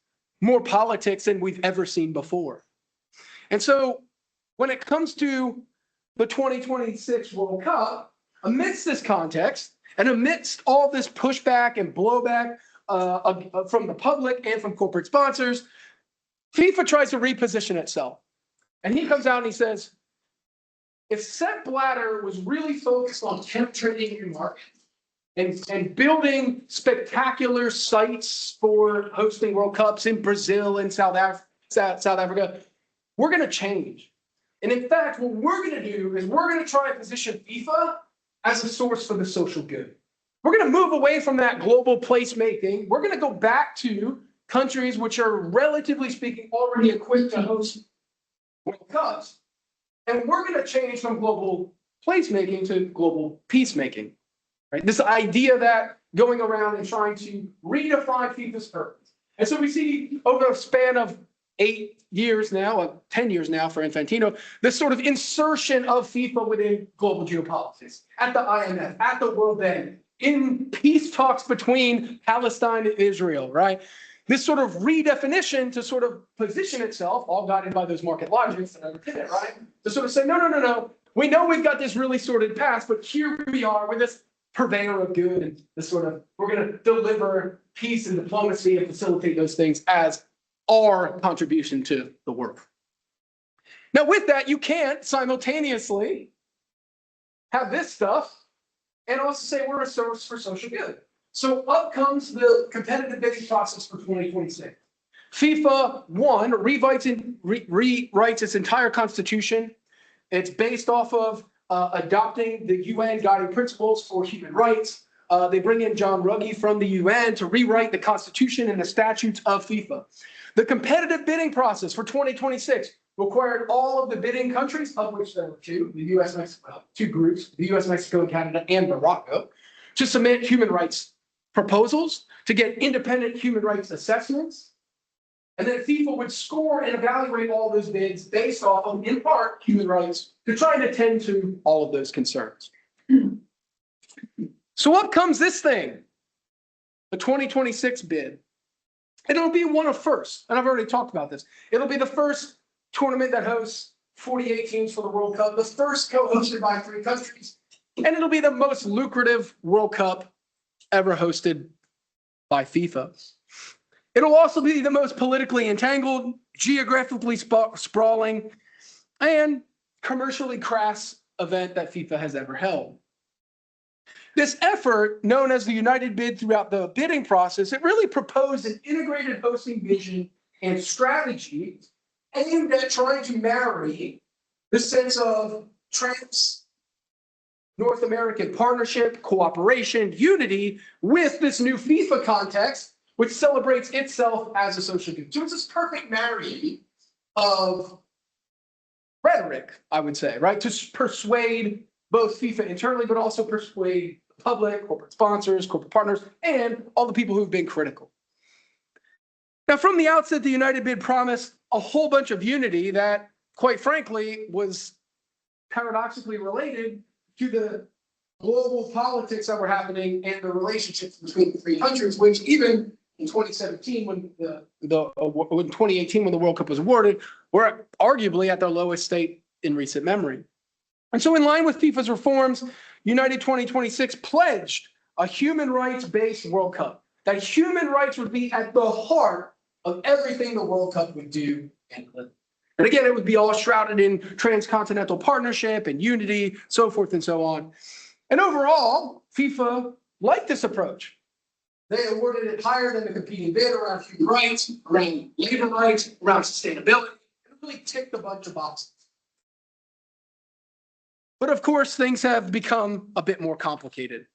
Speaker 2: more politics than we've ever seen before. And so when it comes to the 2026 World Cup, amidst this context and amidst all this pushback and blowback from the public and from corporate sponsors, FIFA tries to reposition itself. And he comes out and he says, if Sepp Blatter was really focused on penetrating your market and building spectacular sites for hosting World Cups in Brazil and South Africa, we're going to change. And in fact, what we're going to do is we're going to try and position FIFA as a source for the social good. We're going to move away from that global placemaking. We're going to go back to countries which are, relatively speaking, already equipped to host World Cups. And we're going to change from global placemaking to global peacemaking. Right? This idea that going around and trying to redefine FIFA's purpose. And so we see over a span of 8 years now, 10 years now for Infantino, this sort of insertion of FIFA within global geopolitics, at the IMF, at the World Bank, in peace talks between Palestine and Israel, right? This sort of redefinition to sort of position itself, all guided by those market logics that underpin it, right? To sort of say, no. We know we've got this really sordid past, but here we are with this purveyor of good and this sort of, we're going to deliver peace and diplomacy and facilitate those things as our contribution to the world. Now, with that, you can't simultaneously have this stuff and also say we're a source for social good. So up comes the competitive bidding process for 2026. FIFA, one, rewrites its entire constitution. It's based off of adopting the UN guiding principles for human rights. They bring in John Ruggie from the UN to rewrite the constitution and the statutes of FIFA. The competitive bidding process for 2026 required all of the bidding countries, of which there were two, the US, Mexico, two groups, the US, Mexico, and Canada, and Morocco, to submit human rights proposals, to get independent human rights assessments. And then FIFA would score and evaluate all those bids based off of, in part, human rights to try and attend to all of those concerns. So up comes this thing, the 2026 bid. And it'll be one of first, and I've already talked about this. It'll be the first tournament that hosts 48 teams for the World Cup, the first co-hosted by 3 countries, and it'll be the most lucrative World Cup ever hosted by FIFA. It'll also be the most politically entangled, geographically sprawling, and commercially crass event that FIFA has ever held. This effort, known as the United Bid throughout the bidding process, it really proposed an integrated hosting vision and strategy aimed at trying to marry the sense of trans-North American partnership, cooperation, unity with this new FIFA context, which celebrates itself as a social good. So it's this perfect marrying of rhetoric, I would say, right? To persuade both FIFA internally, but also persuade the public, corporate sponsors, corporate partners, and all the people who've been critical. Now, from the outset, the United Bid promised a whole bunch of unity that, quite frankly, was paradoxically related to the global politics that were happening and the relationships between the 3 countries, which even in 2017, when 2018, when the World Cup was awarded, were arguably at their lowest state in recent memory. And so in line with FIFA's reforms, United 2026 pledged a human rights-based World Cup, that human rights would be at the heart of everything the World Cup would do and live. And again, it would be all shrouded in transcontinental partnership and unity, so forth and so on. And overall, FIFA liked this approach. They awarded it higher than the competing bid around human rights, around labor rights, around sustainability. It really ticked a bunch of boxes. But of course, things have become a bit more complicated.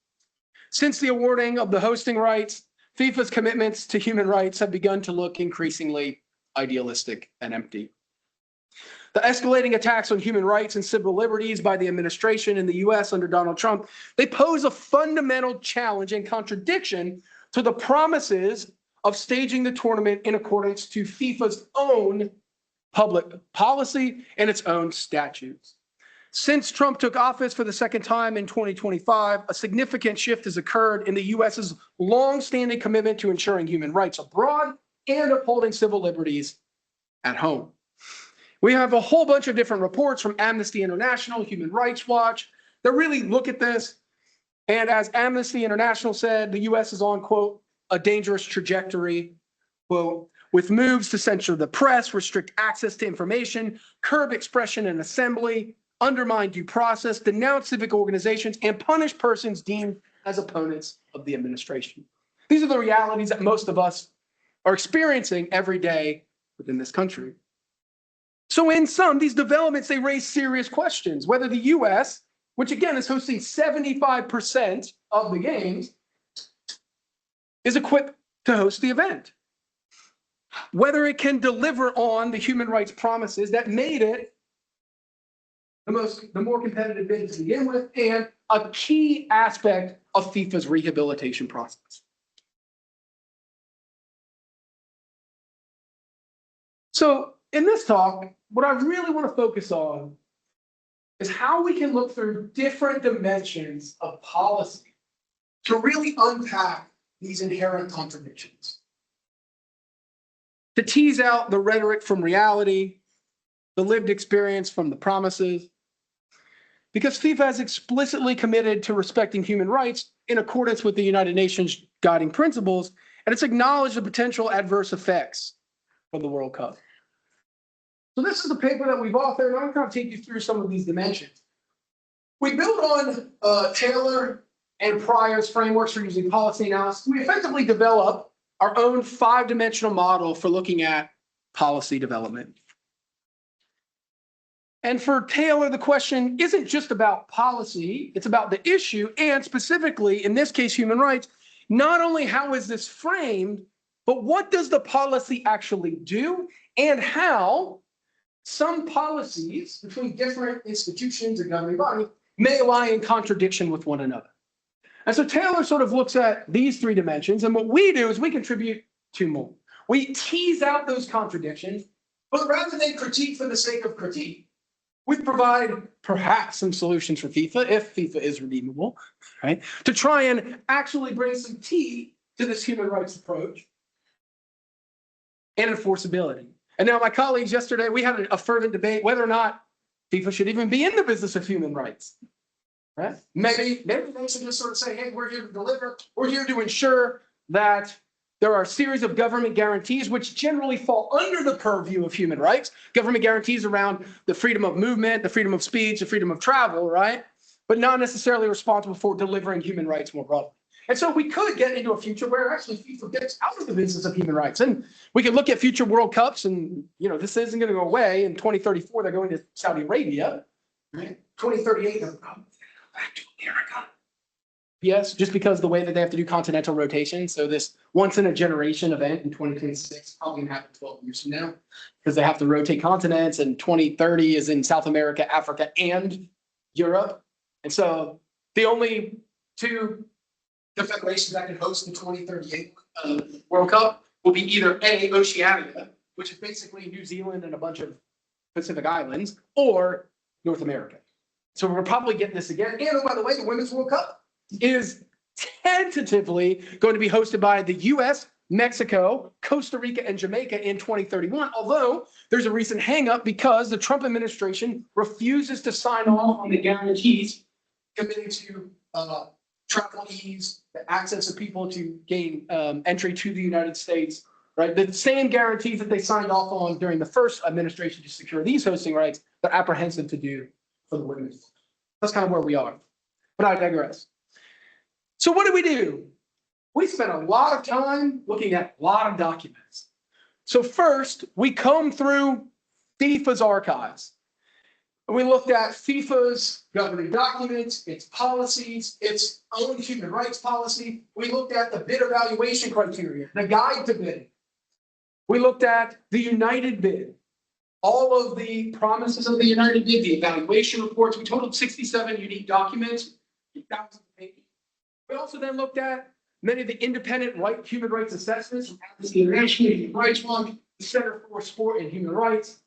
Speaker 2: Since the awarding of the hosting rights, FIFA's commitments to human rights have begun to look increasingly idealistic and empty. The escalating attacks on human rights and civil liberties by the administration in the US under Donald Trump, they pose a fundamental challenge and contradiction to the promises of staging the tournament in accordance to FIFA's own public policy and its own statutes. Since Trump took office for the second time in 2025, a significant shift has occurred in the US's longstanding commitment to ensuring human rights abroad and upholding civil liberties at home. We have a whole bunch of different reports from Amnesty International, Human Rights Watch, that really look at this. And as Amnesty International said, the US is on, quote, a dangerous trajectory, quote, with moves to censor the press, restrict access to information, curb expression and assembly, undermine due process, denounce civic organizations, and punish persons deemed as opponents of the administration. These are the realities that most of us are experiencing every day within this country. So in sum, these developments, they raise serious questions, whether the US, which again is hosting 75% of the games, is equipped to host the event. Whether it can deliver on the human rights promises that made it the more competitive bid to begin with, and a key aspect of FIFA's rehabilitation process. So in this talk, what I really want to focus on is how we can look through different dimensions of policy to really unpack these inherent contradictions. To tease out the rhetoric from reality, the lived experience from the promises. Because FIFA has explicitly committed to respecting human rights in accordance with the United Nations guiding principles, and it's acknowledged the potential adverse effects of the World Cup. So this is the paper that we've authored, and I'm going to take you through some of these dimensions. We built on Taylor and Pryor's frameworks for using policy analysis. We effectively developed our own 5-dimensional model for looking at policy development. And for Taylor, the question isn't just about policy, it's about the issue, and specifically, in this case, human rights. Not only how is this framed, but what does the policy actually do, and how some policies between different institutions and governing bodies may lie in contradiction with one another. And so Taylor sort of looks at these three dimensions, and what we do is we contribute two more. We tease out those contradictions, but rather than critique for the sake of critique, we provide perhaps some solutions for FIFA, if FIFA is redeemable, right? To try and actually bring some teeth to this human rights approach and enforceability. And now my colleagues yesterday, we had a fervent debate whether or not FIFA should even be in the business of human rights. Right? Maybe they should just sort of say, hey, we're here to deliver. We're here to ensure that there are a series of government guarantees which generally fall under the purview of human rights. Government guarantees around the freedom of movement, the freedom of speech, the freedom of travel, right? But not necessarily responsible for delivering human rights more broadly. And so we could get into a future where actually FIFA gets out of the business of human rights. And we could look at future World Cups and, you know, this isn't going to go away. In 2034, they're going to Saudi Arabia. Right? 2038, they're back to America. Yes, just because the way that they have to do continental rotation. So this once in a generation event in 2026 probably going to happen 12 years from now because they have to rotate continents, and 2030 is in South America, Africa, and Europe. And so the only two federations that can host the 2038 World Cup will be either A, Oceania, which is basically New Zealand and a bunch of Pacific islands, or North America. So we're probably getting this again. And oh, by the way, the Women's World Cup is tentatively going to be hosted by the US, Mexico, Costa Rica, and Jamaica in 2031. Although there's a recent hang-up because the Trump administration refuses to sign off on the guarantees committing to travel ease, the access of people to gain entry to the United States, right? The same guarantees that they signed off on during the first administration to secure these hosting rights, they're apprehensive to do for the women. That's kind of where we are. But I digress. So what do? We spent a lot of time looking at a lot of documents. So first, we combed through FIFA's archives. And we looked at FIFA's governing documents, its policies, its own human rights policy. We looked at the bid evaluation criteria, the guide to bidding. We looked at the United Bid, all of the promises of the United Bid, the evaluation reports. We totaled 67 unique documents, thousands of pages. We also then looked at many of the independent human rights assessments from Amnesty International, Human Rights Watch, the Center for Sport and Human Rights,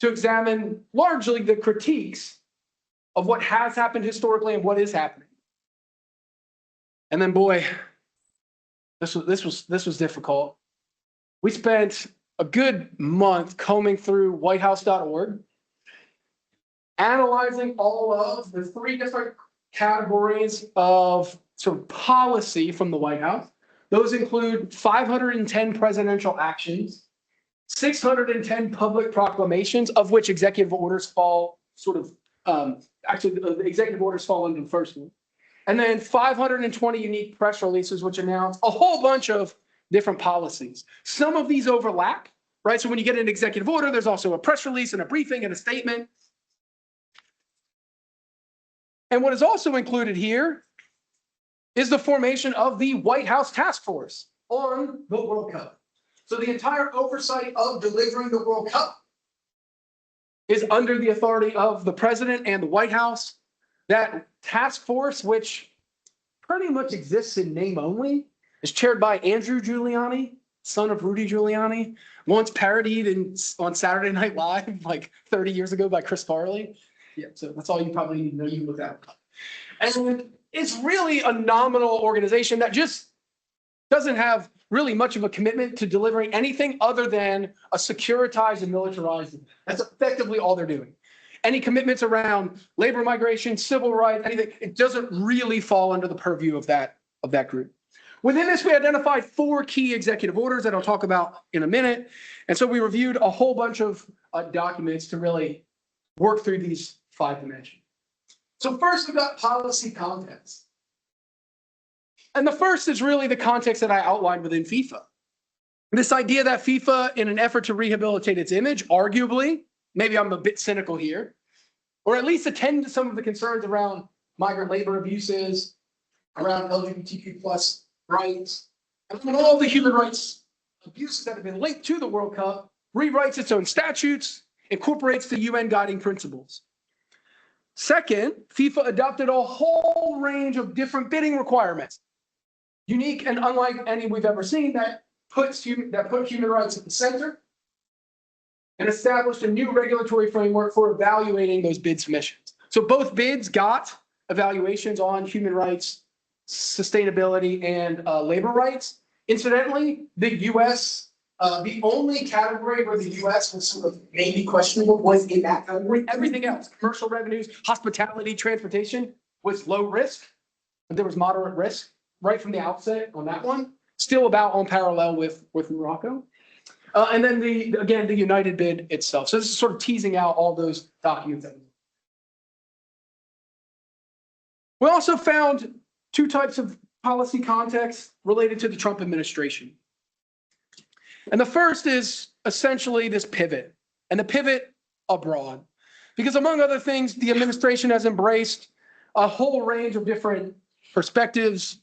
Speaker 2: to examine largely the critiques of what has happened historically and what is happening. And then, boy, this was difficult. We spent a good month combing through whitehouse.org, analyzing all of the three different categories of sort of policy from the White House. Those include 510 presidential actions, 610 public proclamations, of which executive orders fall sort of, actually the executive orders fall into the first one. And then 520 unique press releases, which announce a whole bunch of different policies. Some of these overlap, right? So when you get an executive order, there's also a press release and a briefing and a statement. And what is also included here is the formation of the White House Task Force on the World Cup. So the entire oversight of delivering the World Cup is under the authority of the president and the White House. That task force, which pretty much exists in name only, is chaired by Andrew Giuliani, son of Rudy Giuliani, once parodied on Saturday Night Live like 30 years ago by Chris Farley. Yeah, so that's all you probably need to know. You look that up. And it's really a nominal organization that just doesn't have really much of a commitment to delivering anything other than a securitized and militarized. That's effectively all they're doing. Any commitments around labor migration, civil rights, anything, it doesn't really fall under the purview of that group. Within this, we identified 4 key executive orders that I'll talk about in a minute. And so we reviewed a whole bunch of documents to really work through these 5 dimensions. So first, we've got policy context. And the first is really the context that I outlined within FIFA. This idea that FIFA, in an effort to rehabilitate its image, arguably, maybe I'm a bit cynical here, or at least attend to some of the concerns around migrant labor abuses, around LGBTQ plus rights, and all the human rights abuses that have been linked to the World Cup, rewrites its own statutes, incorporates the UN guiding principles. Second, FIFA adopted a whole range of different bidding requirements, unique and unlike any we've ever seen, that put human rights at the center and established a new regulatory framework for evaluating those bid submissions. So both bids got evaluations on human rights, sustainability, and labor rights. Incidentally, the US, the only category where the US was sort of maybe questionable was in that category. Everything else, commercial revenues, hospitality, transportation, was low risk. But there was moderate risk right from the outset on that one. Still about on parallel with Morocco. And then again, the United bid itself. So this is sort of teasing out all those documents. We also found two types of policy context related to the Trump administration. And the first is essentially this pivot, and the pivot abroad. Because among other things, the administration has embraced a whole range of different perspectives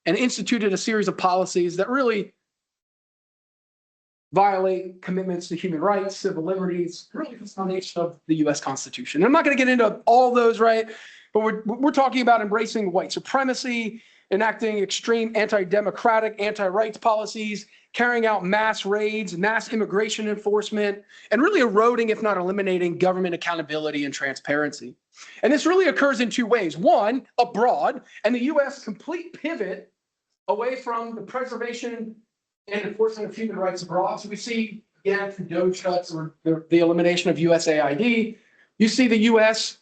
Speaker 2: and instituted a series of policies that really violate commitments to human rights, civil liberties, really the foundation of the US Constitution. I'm not going to get into all those, right? But we're talking about embracing white supremacy, enacting extreme anti-democratic, anti-rights policies, carrying out mass raids, mass immigration enforcement, and really eroding, if not eliminating, government accountability and transparency. And this really occurs in two ways. One, abroad, and the US complete pivot away from the preservation and enforcement of human rights abroad. So we see, again, through DOGE cuts or the elimination of USAID, you see the US,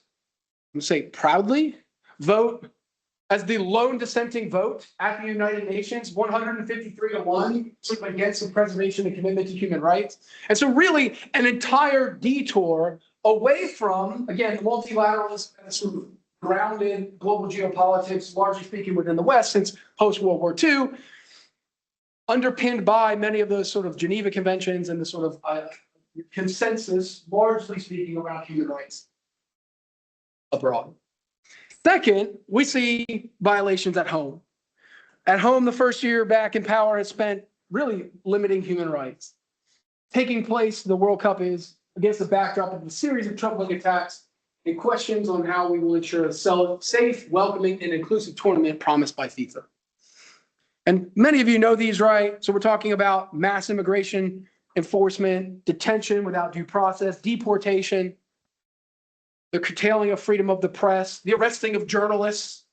Speaker 2: I'm going to say proudly, vote as the lone dissenting vote at the United Nations, 153-1, sort of against the preservation and commitment to human rights. And so really an entire detour away from, again, multilateralist and sort of grounded global geopolitics, largely speaking within the West since post-World War II, underpinned by many of those sort of Geneva Conventions and the sort of consensus, largely speaking, around human rights abroad. Second, we see violations at home. At home, the first year back in power has spent really limiting human rights. Taking place, the World Cup is against the backdrop of a series of troubling attacks and questions on how we will ensure a safe, welcoming, and inclusive tournament promised by FIFA. And many of you know these, right? So we're talking about mass immigration enforcement, detention without due process, deportation, the curtailing of freedom of the press, the arresting of journalists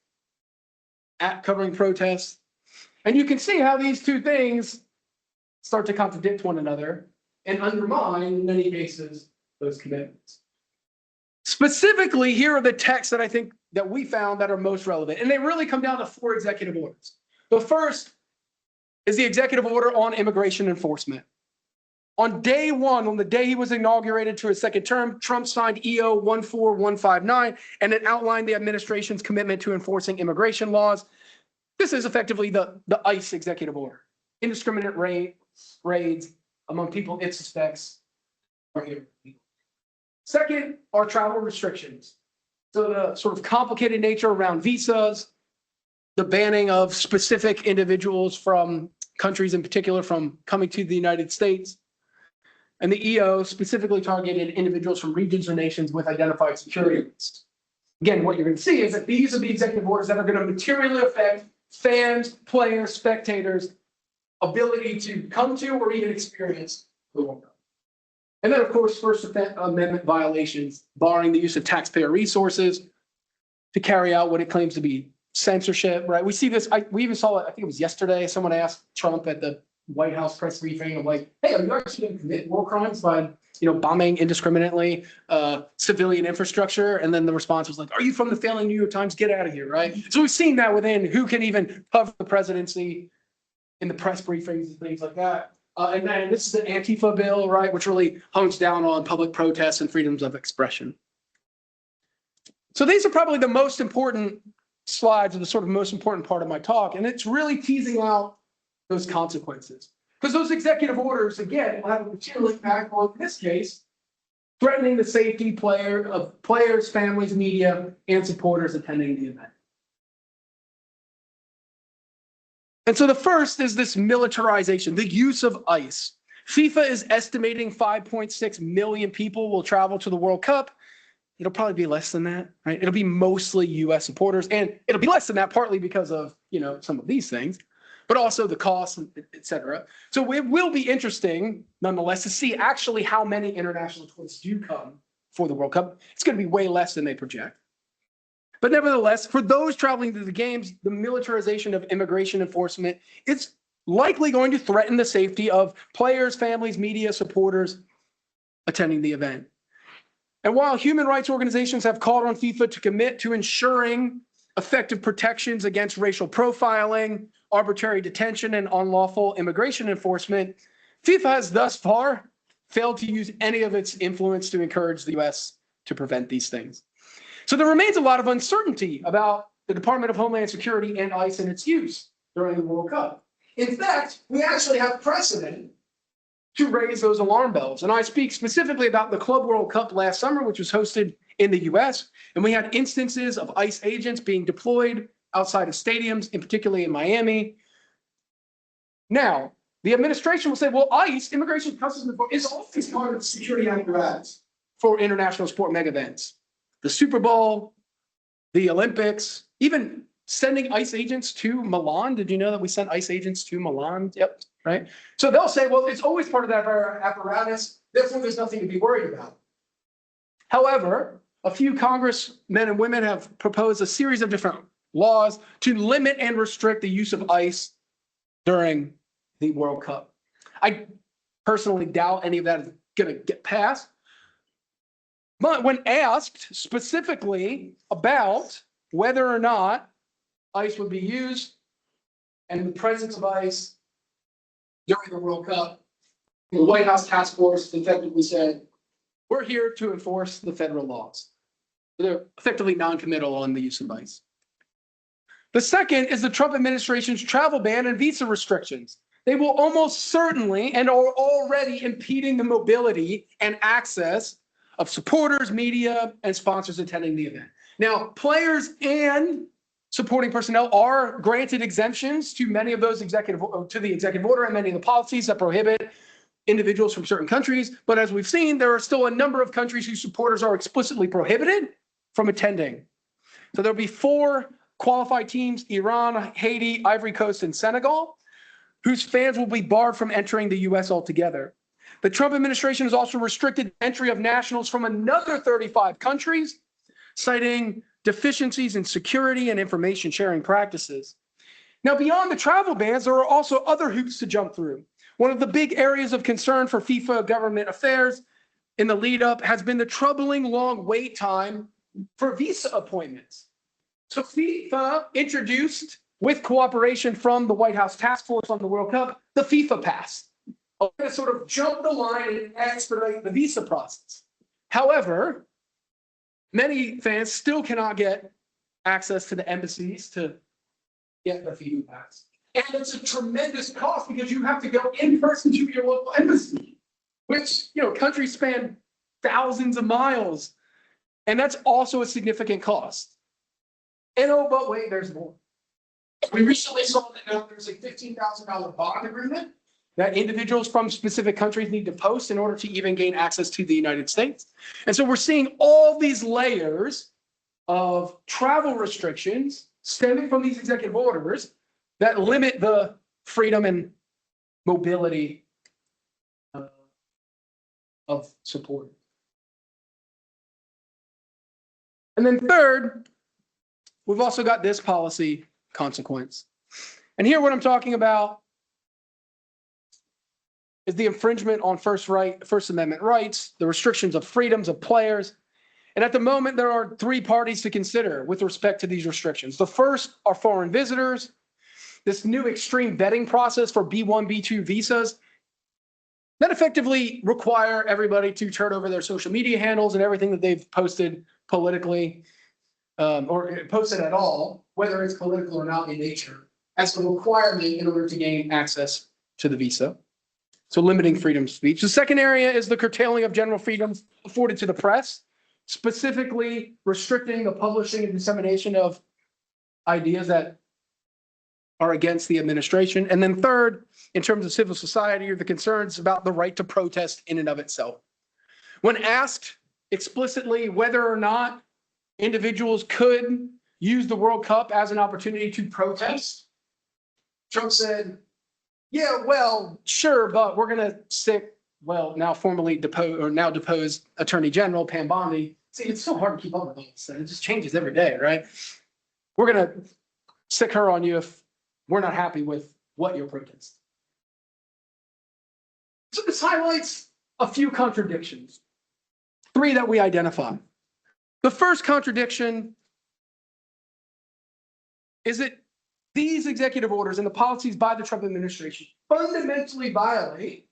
Speaker 2: at covering protests. And you can see how these two things start to contradict one another and undermine, in many cases, those commitments. Specifically, here are the texts that I think that we found that are most relevant. And they really come down to 4 executive orders. The first is the executive order on immigration enforcement. On day one, on the day he was inaugurated to his second term, Trump signed EO 14159, and it outlined the administration's commitment to enforcing immigration laws. This is effectively the ICE executive order. Indiscriminate raids among people it suspects are illegal. Second are travel restrictions. So the sort of complicated nature around visas, the banning of specific individuals from countries in particular from coming to the United States. And the EO specifically targeted individuals from regions or nations with identified security risks. Again, what you're going to see is that these are the executive orders that are going to materially affect fans, players, spectators' ability to come to or even experience the World Cup. And then, of course, First Amendment violations, barring the use of taxpayer resources to carry out what it claims to be censorship, right? We see this, we even saw it, I think it was yesterday, someone asked Trump at the White House press briefing of like, hey, are you actually going to commit war crimes by, bombing indiscriminately civilian infrastructure? And then the response was like, are you from the failing New York Times? Get out of here, right? So we've seen that within who can even cover the presidency in the press briefings and things like that. And then this is the Antifa bill, right, which really hones down on public protests and freedoms of expression. So these are probably the most important slides, or the sort of most important part of my talk, and it's really teasing out those consequences. Because those executive orders, again, will have a material impact on, in this case, threatening the safety of players, families, media, and supporters attending the event. And so the first is this militarization, the use of ICE. FIFA is estimating 5.6 million people will travel to the World Cup. It'll probably be less than that, right? It'll be mostly US supporters, and it'll be less than that partly because of, some of these things, but also the costs, et cetera. So it will be interesting, nonetheless, to see actually how many international tourists do come for the World Cup. It's going to be way less than they project. But nevertheless, for those traveling to the games, the militarization of immigration enforcement is likely going to threaten the safety of players, families, media, supporters attending the event. And while human rights organizations have called on FIFA to commit to ensuring effective protections against racial profiling, arbitrary detention, and unlawful immigration enforcement, FIFA has thus far failed to use any of its influence to encourage the US to prevent these things. So there remains a lot of uncertainty about the Department of Homeland Security and ICE and its use during the World Cup. In fact, we actually have precedent to raise those alarm bells. And I speak specifically about the Club World Cup last summer, which was hosted in the US. And we had instances of ICE agents being deployed outside of stadiums, and particularly in Miami. Now, the administration will say, well, ICE, Immigration and Customs Enforcement, is always part of the security apparatus for international sport mega events. The Super Bowl, the Olympics, even sending ICE agents to Milan. Did you know that we sent ICE agents to Milan? Yep, right. So they'll say, well, it's always part of that apparatus. Therefore, there's nothing to be worried about. However, a few congressmen and women have proposed a series of different laws to limit and restrict the use of ICE during the World Cup. I personally doubt any of that is going to get passed. But when asked specifically about whether or not ICE would be used and the presence of ICE during the World Cup, the White House task force effectively said, we're here to enforce the federal laws. They're effectively non-committal on the use of ICE. The second is the Trump administration's travel ban and visa restrictions. They will almost certainly and are already impeding the mobility and access of supporters, media, and sponsors attending the event. Now, players and supporting personnel are granted exemptions to many of those to the executive order and many of the policies that prohibit individuals from certain countries. But as we've seen, there are still a number of countries whose supporters are explicitly prohibited from attending. So there'll be 4 qualified teams: Iran, Haiti, Ivory Coast, and Senegal, whose fans will be barred from entering the US altogether. The Trump administration has also restricted entry of nationals from another 35 countries, citing deficiencies in security and information sharing practices. Now, beyond the travel bans, there are also other hoops to jump through. One of the big areas of concern for FIFA government affairs in the lead up has been the troubling long wait time for visa appointments. So FIFA introduced, with cooperation from the White House task force on the World Cup, the FIFA Pass, a way to sort of jump the line and expedite the visa process. However, many fans still cannot get access to the embassies to get the FIFA Pass. And it's a tremendous cost because you have to go in person to your local embassy, which, countries span thousands of miles. And that's also a significant cost. And oh, but wait, there's more. We recently saw that now there's a $15,000 bond agreement that individuals from specific countries need to post in order to even gain access to the United States. And so we're seeing all these layers of travel restrictions stemming from these executive orders that limit the freedom and mobility of support. And then third, we've also got this policy consequence. And here what I'm talking about is the infringement on First Amendment rights, the restrictions of freedoms of players. And at the moment, there are 3 parties to consider with respect to these restrictions. The first are foreign visitors. This new extreme vetting process for B1, B2 visas that effectively require everybody to turn over their social media handles and everything that they've posted politically or posted at all, whether it's political or not in nature, as a requirement in order to gain access to the visa. So limiting freedom of speech. The second area is the curtailing of general freedoms afforded to the press, specifically restricting the publishing and dissemination of ideas that are against the administration. And then third, in terms of civil society, are the concerns about the right to protest in and of itself. When asked explicitly whether or not individuals could use the World Cup as an opportunity to protest, Trump said, yeah, well, sure, but we're going to stick, well, now formally deposed Attorney General Pam Bondi. See, it's so hard to keep up with all this stuff. It just changes every day, right? We're going to stick her on you if we're not happy with what you're protesting. So this highlights a few contradictions, 3 that we identify. The first contradiction is that these executive orders and the policies by the Trump administration fundamentally violate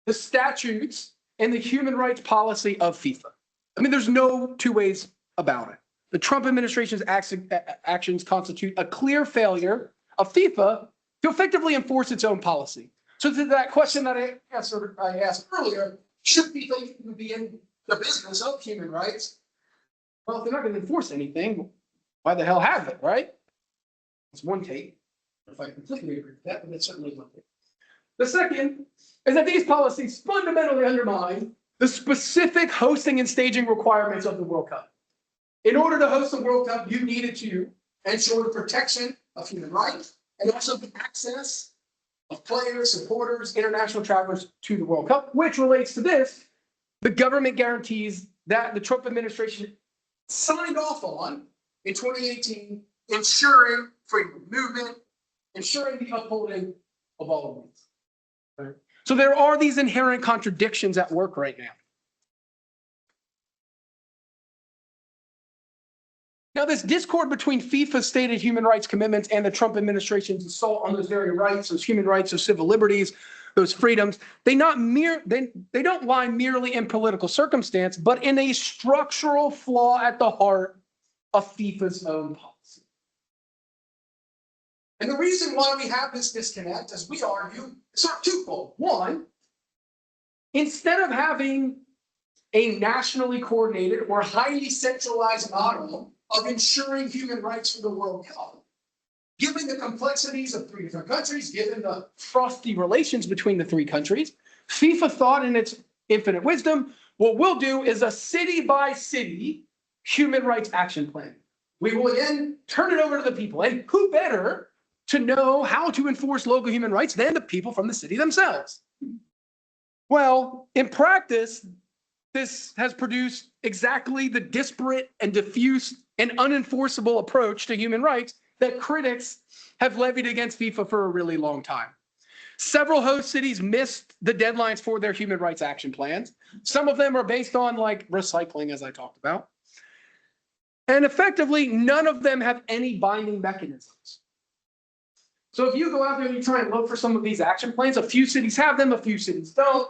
Speaker 2: the statutes and the human rights policy of FIFA. I mean, there's no 2 ways about it. The Trump administration's actions constitute a clear failure of FIFA to effectively enforce its own policy. So to that question that I asked earlier, should FIFA even be in the business of human rights? Well, if they're not going to enforce anything, why the hell have it, right? It's one take. If I completely agree with that, but that's certainly one take. The second is that these policies fundamentally undermine the specific hosting and staging requirements of the World Cup. In order to host the World Cup, you needed to ensure the protection of human rights and also the access of players, supporters, international travelers to the World Cup, which relates to this. The government guarantees that the Trump administration signed off on in 2018, ensuring freedom of movement, ensuring the upholding of all of these. Right? So there are these inherent contradictions at work right now. Now, this discord between FIFA's stated human rights commitments and the Trump administration's assault on those very rights, those human rights, those civil liberties, those freedoms, they don't lie merely in political circumstance, but in a structural flaw at the heart of FIFA's own policy. And the reason why we have this disconnect, as we argue, is sort of twofold. One, instead of having a nationally coordinated or highly centralized model of ensuring human rights for the World Cup, given the complexities of 3 different countries, given the frosty relations between the 3 countries, FIFA thought in its infinite wisdom, what we'll do is a city-by-city human rights action plan. We will again turn it over to the people. And who better to know how to enforce local human rights than the people from the city themselves? Well, in practice, this has produced exactly the disparate and diffuse and unenforceable approach to human rights that critics have levied against FIFA for a really long time. Several host cities missed the deadlines for their human rights action plans. Some of them are based on like recycling, as I talked about. And effectively, none of them have any binding mechanisms. So if you go out there and you try and look for some of these action plans, a few cities have them, a few cities don't.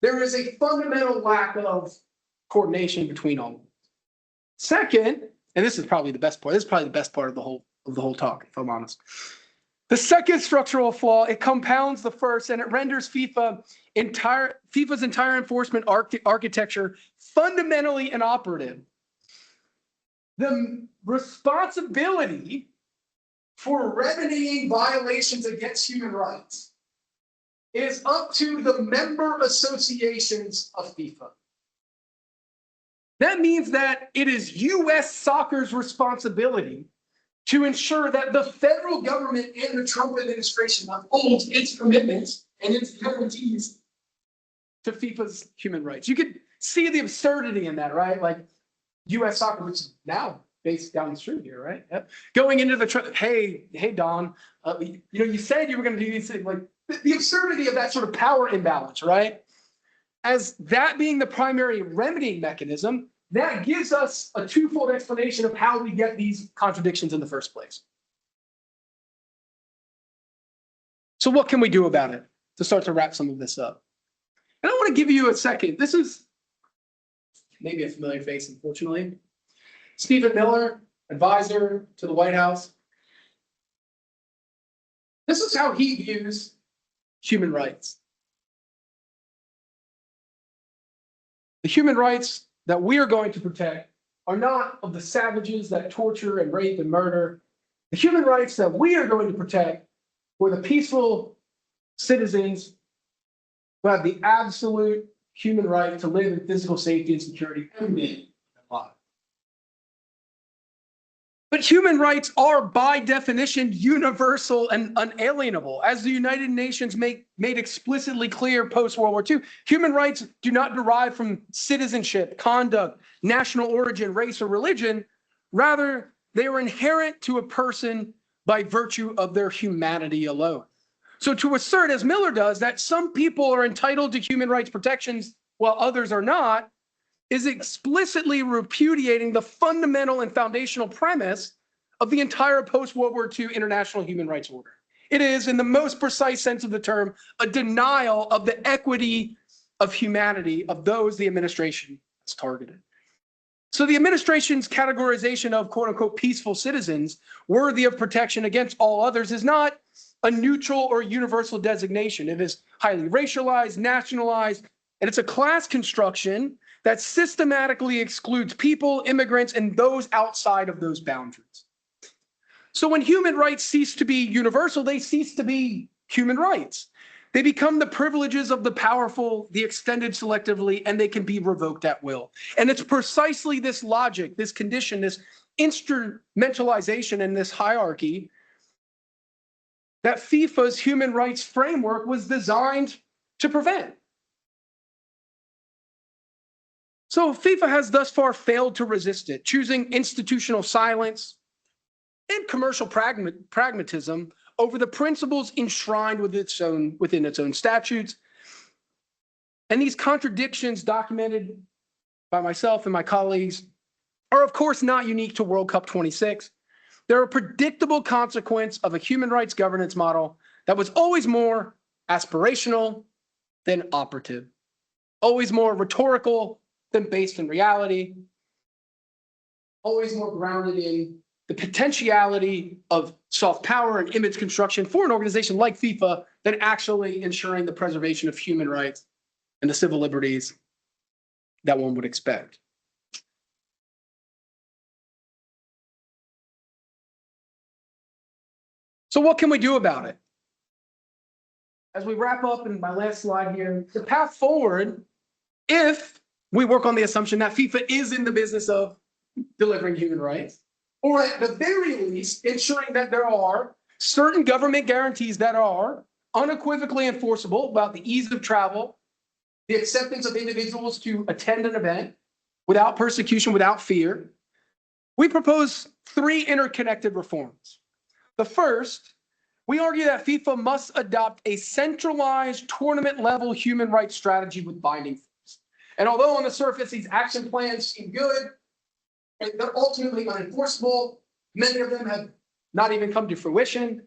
Speaker 2: There is a fundamental lack of coordination between all of them. Second, and this is probably the best part, this is probably the best part of the whole talk, if I'm honest. The second structural flaw, it compounds the first, and it renders FIFA's entire enforcement architecture fundamentally inoperative. The responsibility for remedying violations against human rights is up to the member associations of FIFA. That means that it is U.S. soccer's responsibility to ensure that the federal government and the Trump administration upholds its commitments and its guarantees to FIFA's human rights. You could see the absurdity in that, right? Like U.S. soccer, which is now based down the street here, right? Yep. Going into the hey, Don, you said you were going to do these things. Like the absurdity of that sort of power imbalance, right? As that being the primary remedying mechanism, that gives us a twofold explanation of how we get these contradictions in the first place. So what can we do about it to start to wrap some of this up? And I want to give you a second. This is maybe a familiar face, unfortunately. Stephen Miller, advisor to the White House. This is how he views human rights. The human rights that we are going to protect are not of the savages that torture and rape and murder The human rights that we are going to protect were the peaceful citizens who have the absolute human right to live in physical safety and security every day of their life. But human rights are by definition universal and unalienable. As the United Nations made explicitly clear post-World War II, human rights do not derive from citizenship, conduct, national origin, race, or religion. Rather, they are inherent to a person by virtue of their humanity alone. So to assert, as Miller does, that some people are entitled to human rights protections while others are not, is explicitly repudiating the fundamental and foundational premise of the entire post-World War II international human rights order. It is, in the most precise sense of the term, a denial of the equity of humanity of those the administration has targeted. So the administration's categorization of quote unquote peaceful citizens worthy of protection against all others is not a neutral or universal designation. It is highly racialized, nationalized, and it's a class construction that systematically excludes people, immigrants, and those outside of those boundaries. So when human rights cease to be universal, they cease to be human rights. They become the privileges of the powerful, the extended selectively, and they can be revoked at will. And it's precisely this logic, this condition, this instrumentalization and this hierarchy that FIFA's human rights framework was designed to prevent. So FIFA has thus far failed to resist it, choosing institutional silence and commercial pragmatism over the principles enshrined within its own statutes. And these contradictions documented by myself and my colleagues are of course not unique to World Cup 26. They're a predictable consequence of a human rights governance model that was always more aspirational than operative, always more rhetorical than based in reality, always more grounded in the potentiality of soft power and image construction for an organization like FIFA than actually ensuring the preservation of human rights and the civil liberties that one would expect. So what can we do about it? As we wrap up in my last slide here, the path forward, if we work on the assumption that FIFA is in the business of delivering human rights, or at the very least, ensuring that there are certain government guarantees that are unequivocally enforceable about the ease of travel, the acceptance of individuals to attend an event without persecution, without fear, we propose 3 interconnected reforms. The first, we argue that FIFA must adopt a centralized tournament-level human rights strategy with binding force. And although on the surface these action plans seem good, they're ultimately unenforceable. Many of them have not even come to fruition.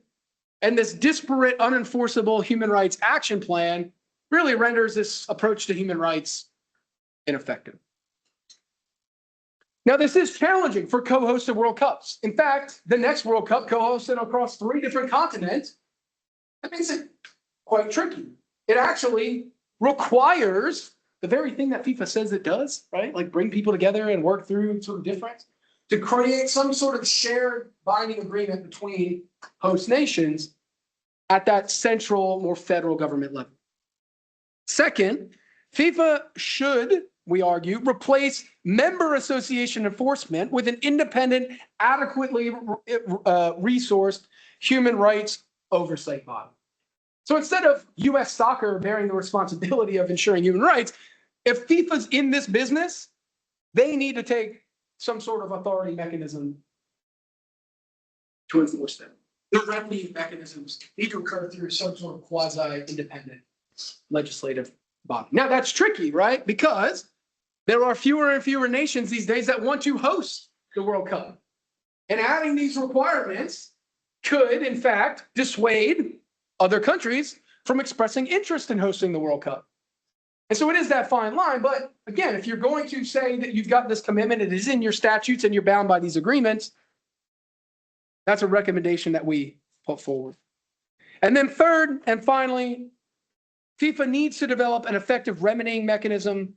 Speaker 2: And this disparate, unenforceable human rights action plan really renders this approach to human rights ineffective. Now, this is challenging for co-hosted World Cups. In fact, the next World Cup co-hosted across 3 different continents, that makes it quite tricky. It actually requires the very thing that FIFA says it does, right? Like bring people together and work through sort of difference to create some sort of shared binding agreement between host nations at that central, more federal government level. Second, FIFA should, we argue, replace member association enforcement with an independent, adequately resourced human rights oversight body. So instead of US soccer bearing the responsibility of ensuring human rights, if FIFA's in this business, they need to take some sort of authority mechanism to enforce them. The remedy mechanisms need to occur through some sort of quasi-independent legislative body. Now that's tricky, right? Because there are fewer and fewer nations these days that want to host the World Cup. And adding these requirements could, in fact, dissuade other countries from expressing interest in hosting the World Cup. And so it is that fine line. But again, if you're going to say that you've got this commitment, it is in your statutes and you're bound by these agreements, that's a recommendation that we put forward. And then third and finally, FIFA needs to develop an effective remedying mechanism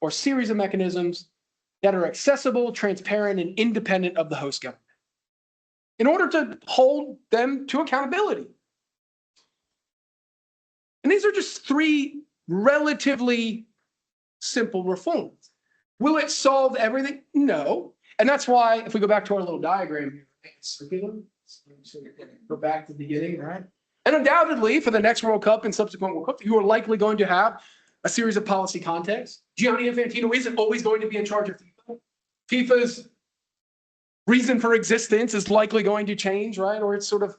Speaker 2: or series of mechanisms that are accessible, transparent, and independent of the host government. in order to hold them to accountability. And these are just three relatively simple reforms. Will it solve everything? No. And that's why, if we go back to our little diagram here, go back to the beginning, right? And undoubtedly, for the next World Cup and subsequent World Cup, you are likely going to have a series of policy contexts. Gianni Infantino isn't always going to be in charge of FIFA. FIFA's reason for existence is likely going to change, right? Or its sort of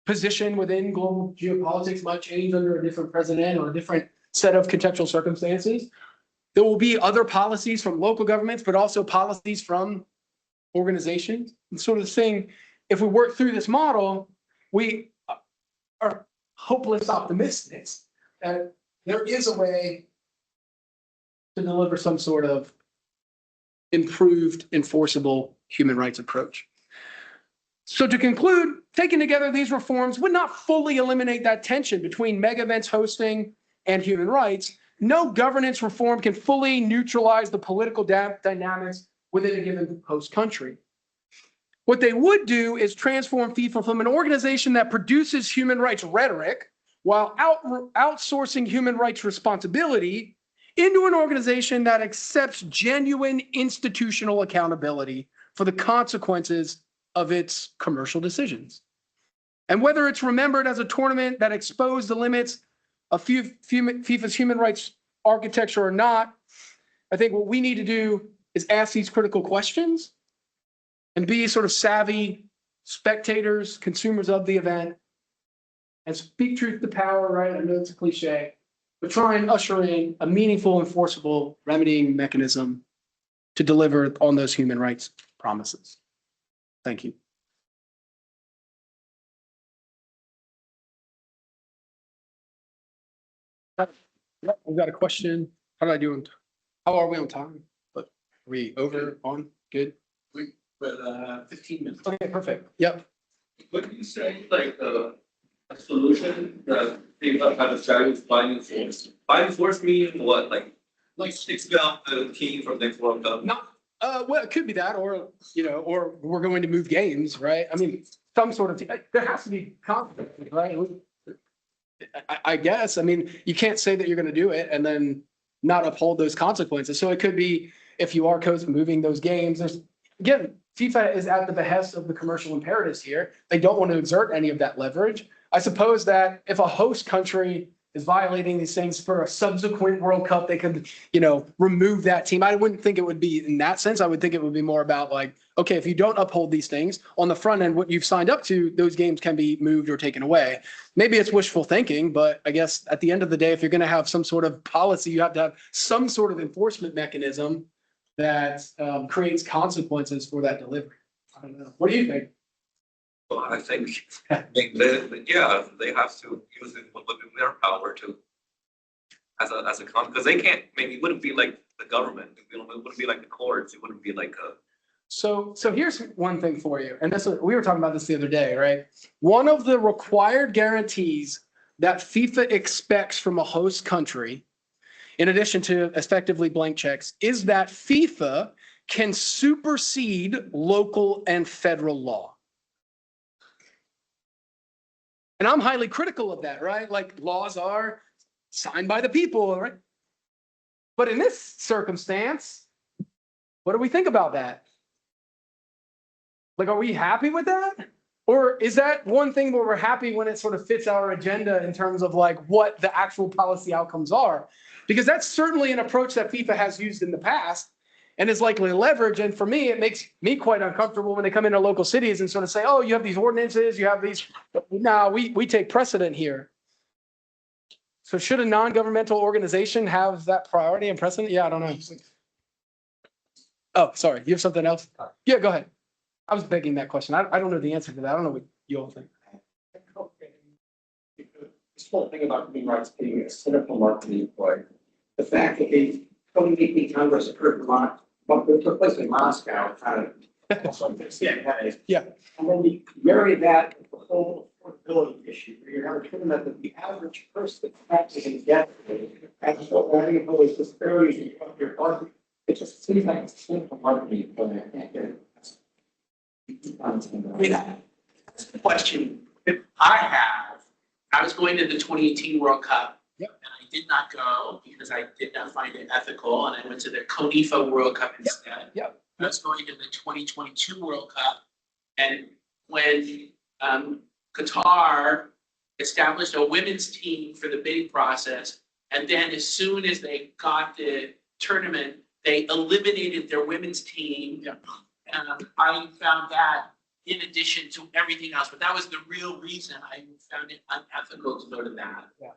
Speaker 2: position within global geopolitics might change under a different president or a different set of contextual circumstances. There will be other policies from local governments, but also policies from organizations. And sort of saying, if we work through this model, we are hopeless optimists that there is a way to deliver some sort of improved, enforceable human rights approach. So to conclude, taking together these reforms would not fully eliminate that tension between mega events hosting and human rights. No governance reform can fully neutralize the political dynamics within a given host country. What they would do is transform FIFA from an organization that produces human rights rhetoric while outsourcing human rights responsibility into an organization that accepts genuine institutional accountability for the consequences of its commercial decisions. And whether it's remembered as a tournament that exposed the limits of FIFA's human rights architecture or not, I think what we need to do is ask these critical questions and be sort of savvy spectators, consumers of the event, and speak truth to power, right? I know it's a cliche, but try and usher in a meaningful, enforceable remedying mechanism to deliver on those human rights promises. Thank you. Yep, we've got a question. How did I do? How are we on time? But are we over on? Good.
Speaker 1: But 15 minutes.
Speaker 2: Okay, perfect. Yep.
Speaker 3: What do you say, like, a solution that people have a strategy is binding force? Binding force meaning what, like expel the team from next World Cup?
Speaker 2: Not, well, it could be that, or, you know, or we're going to move games, right? I mean, some sort of, there has to be confidence, right? I guess, I mean, you can't say that you're going to do it and then not uphold those consequences. So it could be, if you are moving those games, there's, again, FIFA is at the behest of the commercial imperatives here. They don't want to exert any of that leverage. I suppose that if a host country is violating these things for a subsequent World Cup, they could, you know, remove that team. I wouldn't think it would be in that sense. I would think it would be more about like, okay, if you don't uphold these things on the front end, what you've signed up to, those games can be moved or taken away. Maybe it's wishful thinking, but I guess at the end of the day, if you're going to have some sort of policy, you have to have some sort of enforcement mechanism that creates consequences for that delivery. I don't know. What do you think?
Speaker 3: Well, I think they have to use it within their power to as a because they can't. Maybe it wouldn't be like the government. It wouldn't be like the courts. It wouldn't be like a.
Speaker 2: So here's one thing for you, and this we were talking about this the other day, right? One of the required guarantees that FIFA expects from a host country, in addition to effectively blank checks, is that FIFA can supersede local and federal law. And I'm highly critical of that, right? Like laws are signed by the people, right? But in this circumstance, what do we think about that? Like, are we happy with that? Or is that one thing where we're happy when it sort of fits our agenda in terms of like what the actual policy outcomes are? Because that's certainly an approach that FIFA has used in the past and is likely to leverage. And for me, it makes me quite uncomfortable when they come into local cities and sort of say, oh, you have these ordinances, you have these. No, we take precedent here. So should a non-governmental organization have that priority and precedent? Yeah, I don't know. Oh, sorry. You have something else? Yeah, go ahead. I was begging that question. I don't know the answer to that. I don't know what you all think.
Speaker 6: This whole thing about human rights being a cynical marketing ploy, the fact that the culminating Congress occurred in what took place in Moscow, kind of,
Speaker 2: Yeah.
Speaker 6: and then you marry that with the whole affordability issue, where you have a tournament that the average person practicing gets, and so adding all these disparities of your budget, it just seems like a cynical marketing ploy. I can't get it.
Speaker 1: I mean, Question I was going to the 2018 World Cup.
Speaker 2: Yep.
Speaker 1: And I did not go because I did not find it ethical, and I went to the FIFA World Cup instead.
Speaker 2: Yep.
Speaker 1: I was going to the 2022 World Cup, and when Qatar established a women's team for the bidding process, and then as soon as they got the tournament, they eliminated their women's team.
Speaker 2: Yep.
Speaker 1: I found that in addition to everything else, but that was the real reason I found it unethical to go to that.
Speaker 2: Yeah.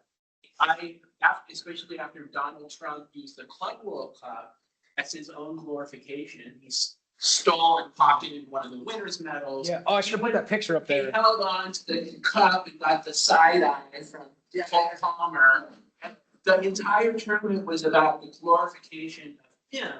Speaker 1: Especially after Donald Trump used the Club World Cup as his own glorification, he stole and pocketed one of the winners' medals.
Speaker 2: Yeah. Oh, I should have put that picture up
Speaker 1: He
Speaker 2: there.
Speaker 1: held on to the cup and got the side eye from Paul Palmer. And the entire tournament was about the glorification of him,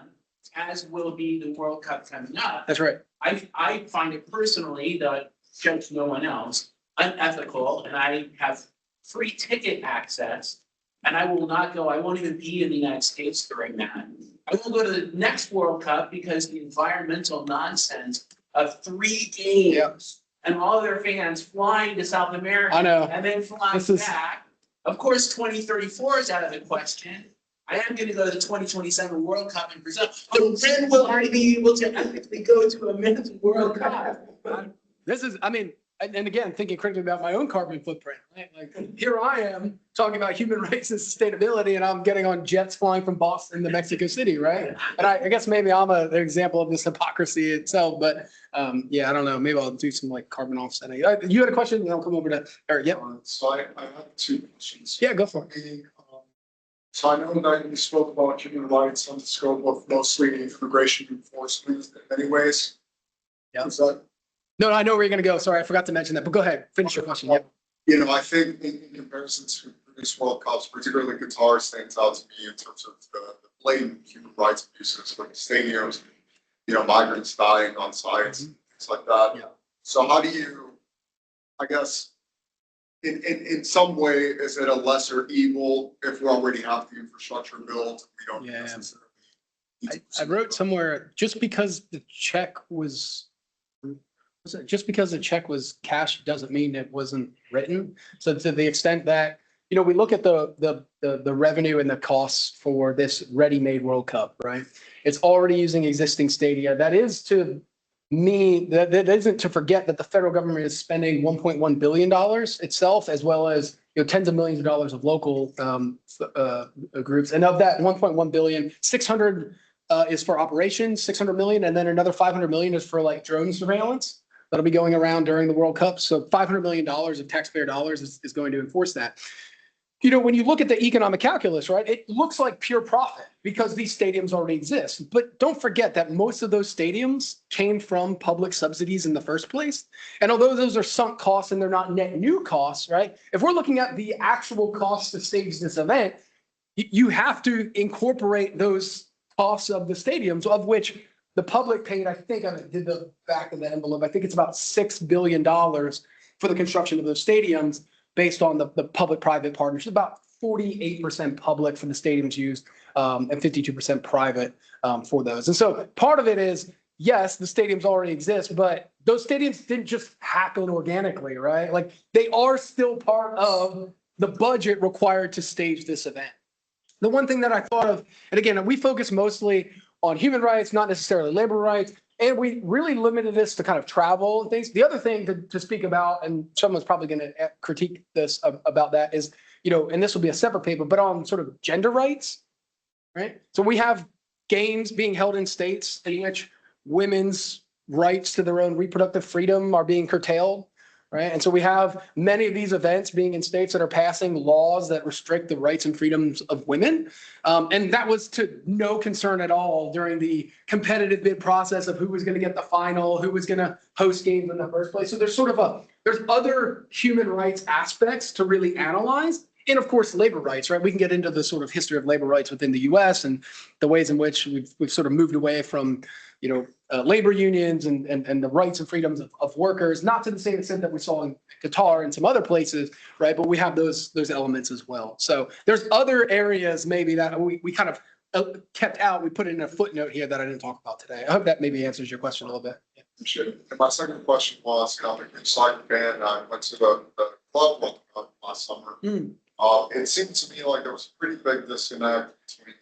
Speaker 1: as will be the World Cup coming up.
Speaker 2: That's right.
Speaker 1: I find it personally, that judge no one else, unethical, and I have free ticket access, and I will not go. I won't even be in the United States during that. I won't go to the next World Cup because the environmental nonsense of 3 games and all their fans flying to South America.
Speaker 2: I know.
Speaker 1: And then flying back. Of course, 2034 is out of the question. I am going to go to the 2027 World Cup in Brazil. The men will already be able to ethically go to a men's World Cup.
Speaker 2: This is, I mean, and again, thinking critically about my own carbon footprint, right? Like here I am talking about human rights and sustainability, and I'm getting on jets flying from Boston to Mexico City, right? And I guess maybe I'm an example of this hypocrisy itself, but yeah, I don't know. Maybe I'll do some like carbon offsetting. You had a question, then I'll come over to Eric. Yep.
Speaker 7: So I have two questions.
Speaker 2: Yeah, go for it.
Speaker 7: So I know that you spoke about human rights on the scope of mostly immigration enforcement in many ways.
Speaker 2: Yeah.
Speaker 7: Is that,
Speaker 2: No, I know where you're going to go. Sorry, I forgot to mention that, but go ahead. Finish your question. Yep.
Speaker 7: you know, I think in comparison to previous World Cups, particularly Qatar stands out to me in terms of the blatant human rights abuses, like stadiums, you know, migrants dying on sites, things like that.
Speaker 2: Yeah.
Speaker 7: So how do you, I guess, in some way, is it a lesser evil if we already have the infrastructure built? We don't
Speaker 2: Yeah.
Speaker 7: necessarily. need to
Speaker 2: I wrote somewhere, just because the check was just because the check was cash doesn't mean it wasn't written. So to the extent that, you know, we look at the revenue and the costs for this ready-made World Cup, right? It's already using existing stadia. That is to me, that isn't to forget that the federal government is spending $1.1 billion itself, as well as, you know, tens of millions of dollars of local groups. And of that 1.1 billion, 600 is for operations, 600 million, and then another 500 million is for like drone surveillance that'll be going around during the World Cup. So $500 million of taxpayer dollars is going to enforce that. You know, when you look at the economic calculus, right, it looks like pure profit because these stadiums already exist. But don't forget that most of those stadiums came from public subsidies in the first place. And although those are sunk costs and they're not net new costs, right, if we're looking at the actual cost to stage this event, you have to incorporate those costs of the stadiums, of which the public paid, I think I did the back of the envelope, I think it's about $6 billion for the construction of those stadiums, based on the public-private partnership, about 48% public for the stadiums used, and 52% private for those. And so part of it is, yes, the stadiums already exist, but those stadiums didn't just happen organically, right? Like they are still part of the budget required to stage this event. The one thing that I thought of, and again, we focus mostly on human rights, not necessarily labor rights. And we really limited this to kind of travel and things. The other thing to speak about, and someone's probably going to critique this about that, is, you know, and this will be a separate paper, but on sort of gender rights, right? So we have games being held in states in which women's rights to their own reproductive freedom are being curtailed, right? And so we have many of these events being in states that are passing laws that restrict the rights and freedoms of women. And that was to no concern at all during the competitive bid process of who was going to get the final, who was going to host games in the first place. So there's sort of there's other human rights aspects to really analyze. And of course, labor rights, right? We can get into the sort of history of labor rights within the US and the ways in which we've sort of moved away from, you know, labor unions and the rights and freedoms of workers, not to the same extent that we saw in Qatar and some other places, right? But we have those elements as well. So there's other areas maybe that we kind of kept out. We put it in a footnote here that I didn't talk about today. I hope that maybe answers your question a little bit.
Speaker 7: Appreciate it. And my second question was, I'm a huge soccer fan. I went to the club World Cup last summer. It seemed to me like there was a pretty big disconnect between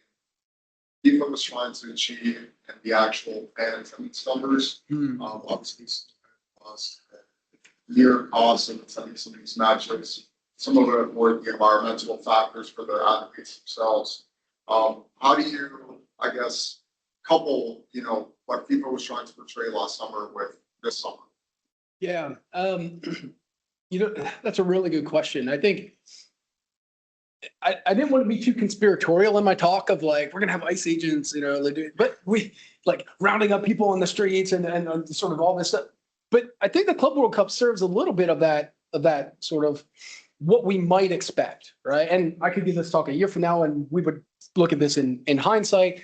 Speaker 7: FIFA was trying to achieve and the actual fan attendance numbers. Obviously, was near cost of attending some of these matches. Some of it were the environmental factors for the athletes themselves. How do you, I guess, couple, what FIFA was trying to portray last summer with this summer?
Speaker 2: Yeah, that's a really good question. I think I didn't want to be too conspiratorial in my talk of like, we're gonna have ICE agents, but we like rounding up people on the streets and sort of all this stuff. But I think the Club World Cup serves a little bit of that sort of what we might expect, right? And I could give this talk a year from now and we would look at this in hindsight.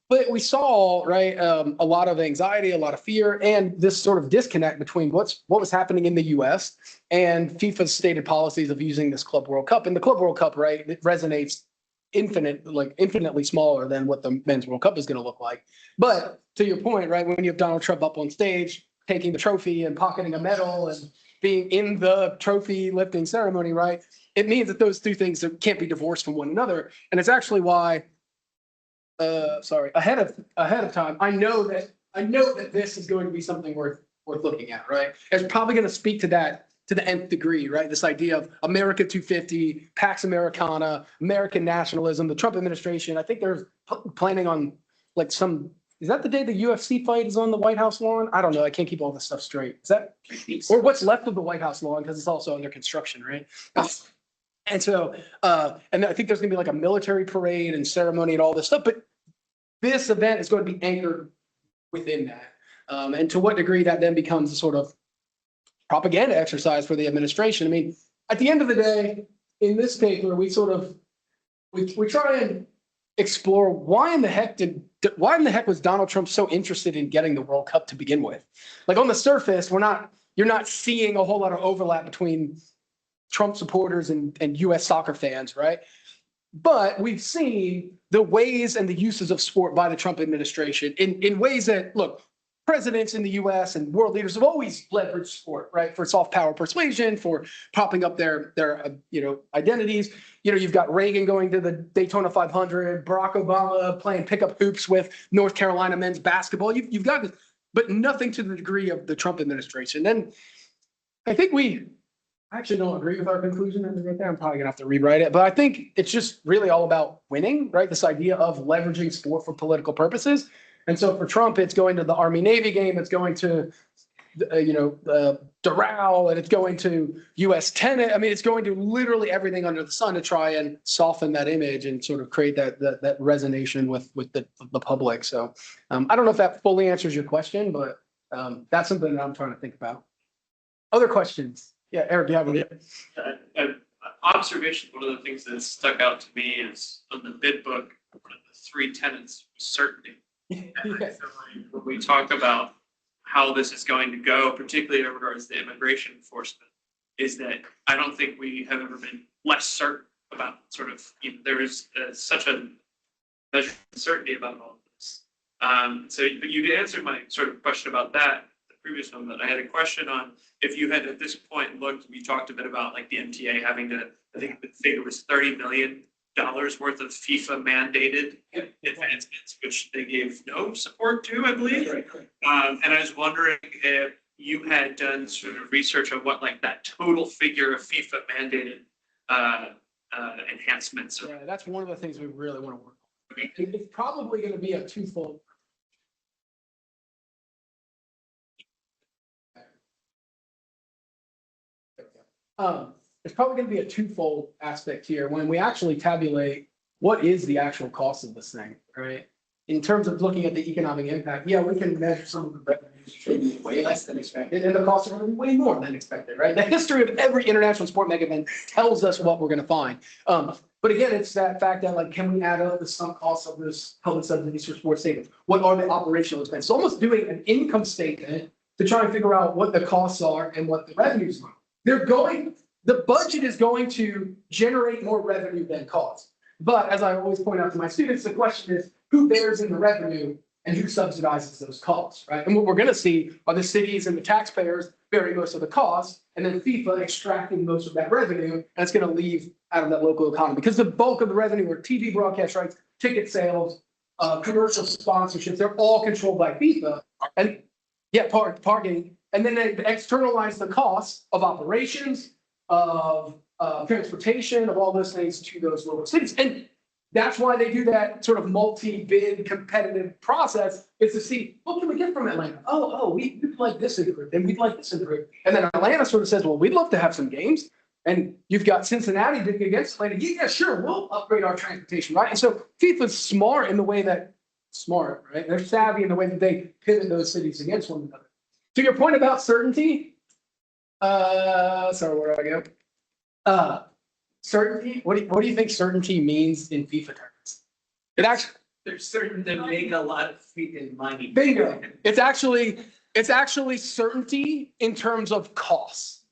Speaker 2: But we saw, right, a lot of anxiety, a lot of fear, and this sort of disconnect between what was happening in the U.S. and FIFA's stated policies of using this Club World Cup. And the Club World Cup, right, it resonates infinitely smaller than what the Men's World Cup is going to look like. But to your point, right, when you have Donald Trump up on stage, taking the trophy and pocketing a medal and being in the trophy lifting ceremony, right, it means that those two things can't be divorced from one another. And it's actually why. Ahead of time, I know that this is going to be something worth looking at, right? It's probably going to speak to that to the nth degree, right? This idea of America 250, Pax Americana, American nationalism, the Trump administration. I think they're planning on like is that the day the UFC fight is on the White House lawn? I don't know. I can't keep all this stuff straight. Is that, or what's left of the White House lawn, because it's also under construction, right? And so, and I think there's gonna be like a military parade and ceremony and all this stuff, but this event is going to be anchored within that. And to what degree that then becomes a sort of propaganda exercise for the administration. I mean, at the end of the day, in this paper, we try and explore why in the heck was Donald Trump so interested in getting the World Cup to begin with? Like on the surface, you're not seeing a whole lot of overlap between Trump supporters and US soccer fans, right? But we've seen the ways and the uses of sport by the Trump administration in ways that, look, presidents in the US and world leaders have always leveraged sport, right? For soft power persuasion, for propping up their identities. You've got Reagan going to the Daytona 500, Barack Obama playing pickup hoops with North Carolina men's basketball. You've got this, but nothing to the degree of the Trump administration. And I think I actually don't agree with our conclusion right there. I'm probably gonna have to rewrite it, but I think it's just really all about winning, right? This idea of leveraging sport for political purposes. And so for Trump, it's going to the Army-Navy game, it's going to, Doral, and it's going to US tennis. I mean, it's going to literally everything under the sun to try and soften that image and sort of create that resonation with the public. So I don't know if that fully answers your question, but that's something that I'm trying to think about. Other questions? Yeah, Eric, do you have any?
Speaker 8: Observation, one of the things that stuck out to me is on the bid book, one of the three tenets was certainty. And I feel like when we talk about how this is going to go, particularly in regards to immigration enforcement, is that I don't think we have ever been less certain about sort of, there is such a measure of uncertainty about all of this. So you answered my sort of question about that, the previous one, that I had a question on if you had at this point looked, we talked a bit about like the MTA having to, I think the figure was $30 million worth of FIFA mandated advancements, which they gave no support to, I believe. And I was wondering if you had done sort of research on what like that total figure of FIFA mandated enhancements.
Speaker 2: Yeah, that's one of the things we really want to work on. It's probably going to be a twofold. It's probably going to be a twofold aspect here when we actually tabulate what is the actual cost of this thing, right? In terms of looking at the economic impact, yeah, we can measure some of the revenues should be way less than expected, and the costs are going to be way more than expected, right? The history of every international sport mega event tells us what we're going to find. But again, it's that fact that, like, can we add up the sunk costs of this public subsidies for sports stadiums? What are the operational expenses? So almost doing an income statement to try and figure out what the costs are and what the revenues are. The budget is going to generate more revenue than cost. But as I always point out to my students, the question is, who bears in the revenue and who subsidizes those costs, right? And what we're going to see are the cities and the taxpayers bearing most of the costs, and then FIFA extracting most of that revenue, and it's going to leave out of that local economy because the bulk of the revenue are TV broadcast rights, ticket sales, commercial sponsorships. They're all controlled by FIFA, and yeah, parking, and then they externalize the costs of operations, of transportation, of all those things to those local cities, and that's why they do that sort of multi-bid competitive process, is to see, what can we get from Atlanta? We'd like this improved, and we'd like this improved. And then Atlanta sort of says, well, we'd love to have some games. And you've got Cincinnati bidding against Atlanta. Yeah, sure, we'll upgrade our transportation, right? And so FIFA's smart in the way that, right? They're savvy in the way that they pivot those cities against one another. To your point about certainty, sorry, where do I go? Certainty, what do you think certainty means in FIFA terms? It actually,
Speaker 1: They're certain to make a lot of freaking money.
Speaker 2: bingo. It's actually certainty in terms of costs,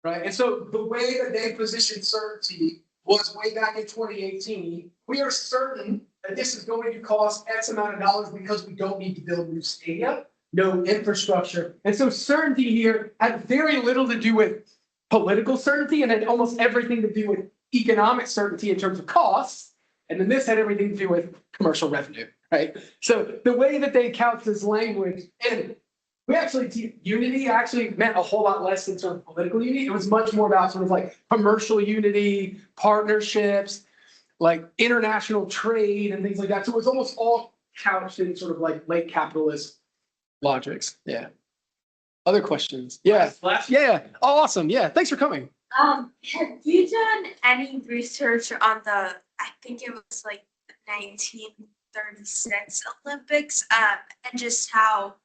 Speaker 2: right? And so the way that they positioned certainty was way back in 2018. We are certain that this is going to cost X amount of dollars because we don't need to build new stadia, no infrastructure. And so certainty here had very little to do with political certainty, and had almost everything to do with economic certainty in terms of costs. And then this had everything to do with commercial revenue, right? So the way that they couch this language, and we actually, unity actually meant a whole lot less than sort of political unity. It was much more about sort of like commercial unity, partnerships, like international trade and things like that. So it was almost all couched in sort of like late capitalist logics. Yeah. Other questions? Yeah. Yeah. Oh, awesome. Yeah. Thanks for coming.
Speaker 9: Have you done any research on I think it was like 1936 Olympics, and just how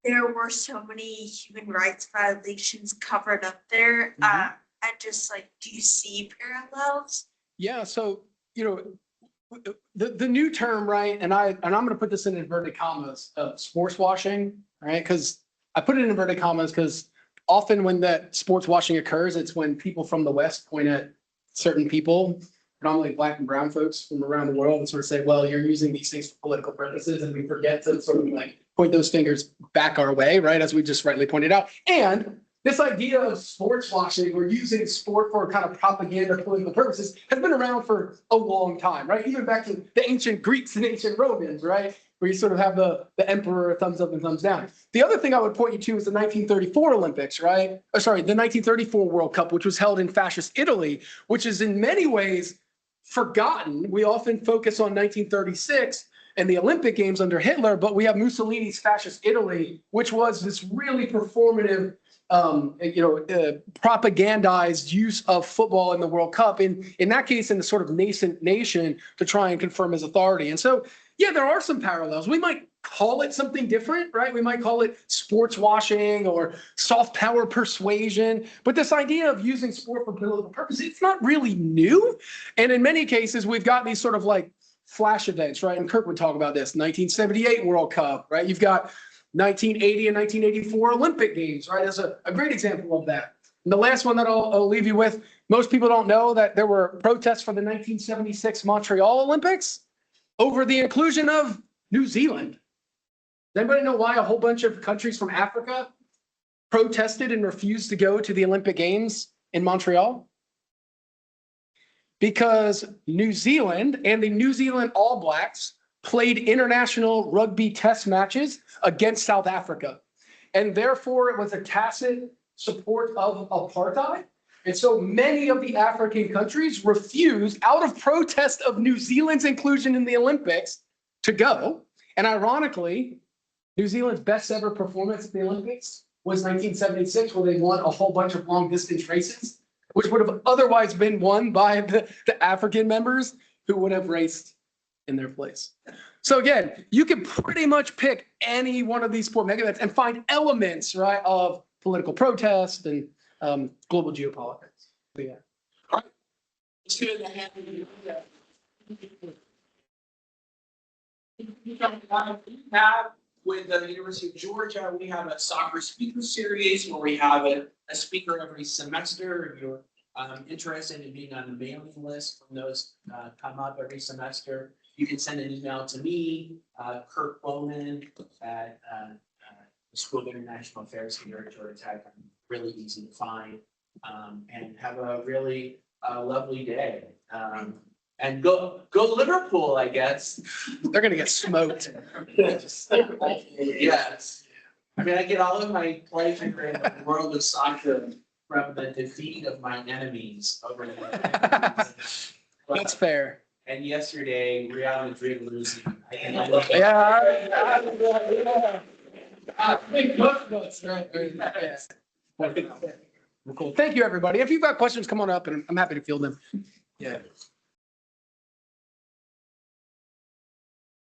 Speaker 9: there were so many human rights violations covered up there, and just like, do you see parallels?
Speaker 2: Yeah. So, the new term, right? And I'm going to put this in inverted commas, sports washing, right? Because I put it in inverted commas because often when that sports washing occurs, it's when people from the West point at certain people, predominantly Black and brown folks from around the world, and sort of say, well, you're using these things for political purposes, and we forget to sort of like point those fingers back our way, right? As we just rightly pointed out. And this idea of sports washing or using sport for kind of propaganda political purposes has been around for a long time, right? Even back to the ancient Greeks and ancient Romans, right? Where you sort of have the emperor thumbs up and thumbs down. The other thing I would point you to is the 1934 Olympics, right? The 1934 World Cup, which was held in fascist Italy, which is in many ways forgotten. We often focus on 1936 and the Olympic Games under Hitler, but we have Mussolini's fascist Italy, which was this really performative, propagandized use of football in the World Cup. In that case, in the sort of nascent nation to try and confirm his authority. And so, yeah, there are some parallels. We might call it something different, right? We might call it sports washing or soft power persuasion. But this idea of using sport for political purposes, it's not really new. And in many cases, we've got these sort of like flash events, right? And Kirk would talk about this, 1978 World Cup, right? You've got 1980 and 1984 Olympic Games, right? As a great example of that. And the last one that I'll leave you with, most people don't know that there were protests for the 1976 Montreal Olympics over the inclusion of New Zealand. Does anybody know why a whole bunch of countries from Africa protested and refused to go to the Olympic Games in Montreal? Because New Zealand and the New Zealand All Blacks played international rugby test matches against South Africa. And therefore, it was a tacit support of apartheid. And so many of the African countries refused, out of protest of New Zealand's inclusion in the Olympics, to go. And ironically, New Zealand's best ever performance at the Olympics was 1976, where they won a whole bunch of long distance races, which would have otherwise been won by the African members who would have raced in their place. So again, you can pretty much pick any one of these sport mega events and find elements, right, of political protest and global geopolitics. So, yeah.
Speaker 1: All right. Let's do the hand. We have with the University of Georgia, we have a soccer speaker series where we have a speaker every semester. If you're interested in being on the mailing list from those come up every semester. you can send an email to me, Kirk Bowman at the School of International Affairs here at Georgia Tech. I'm really easy to find. And have a really lovely day. And go Liverpool, I guess.
Speaker 2: They're gonna get smoked.
Speaker 1: Yes. I mean, I get all of my pleasure in the world of soccer from the defeat of my enemies over the.
Speaker 2: That's fair.
Speaker 1: And yesterday, Real Madrid losing.
Speaker 2: Yeah. Big notes, right? Yeah. Cool. Thank you, everybody. If you've got questions, come on up and I'm happy to field them. Yeah.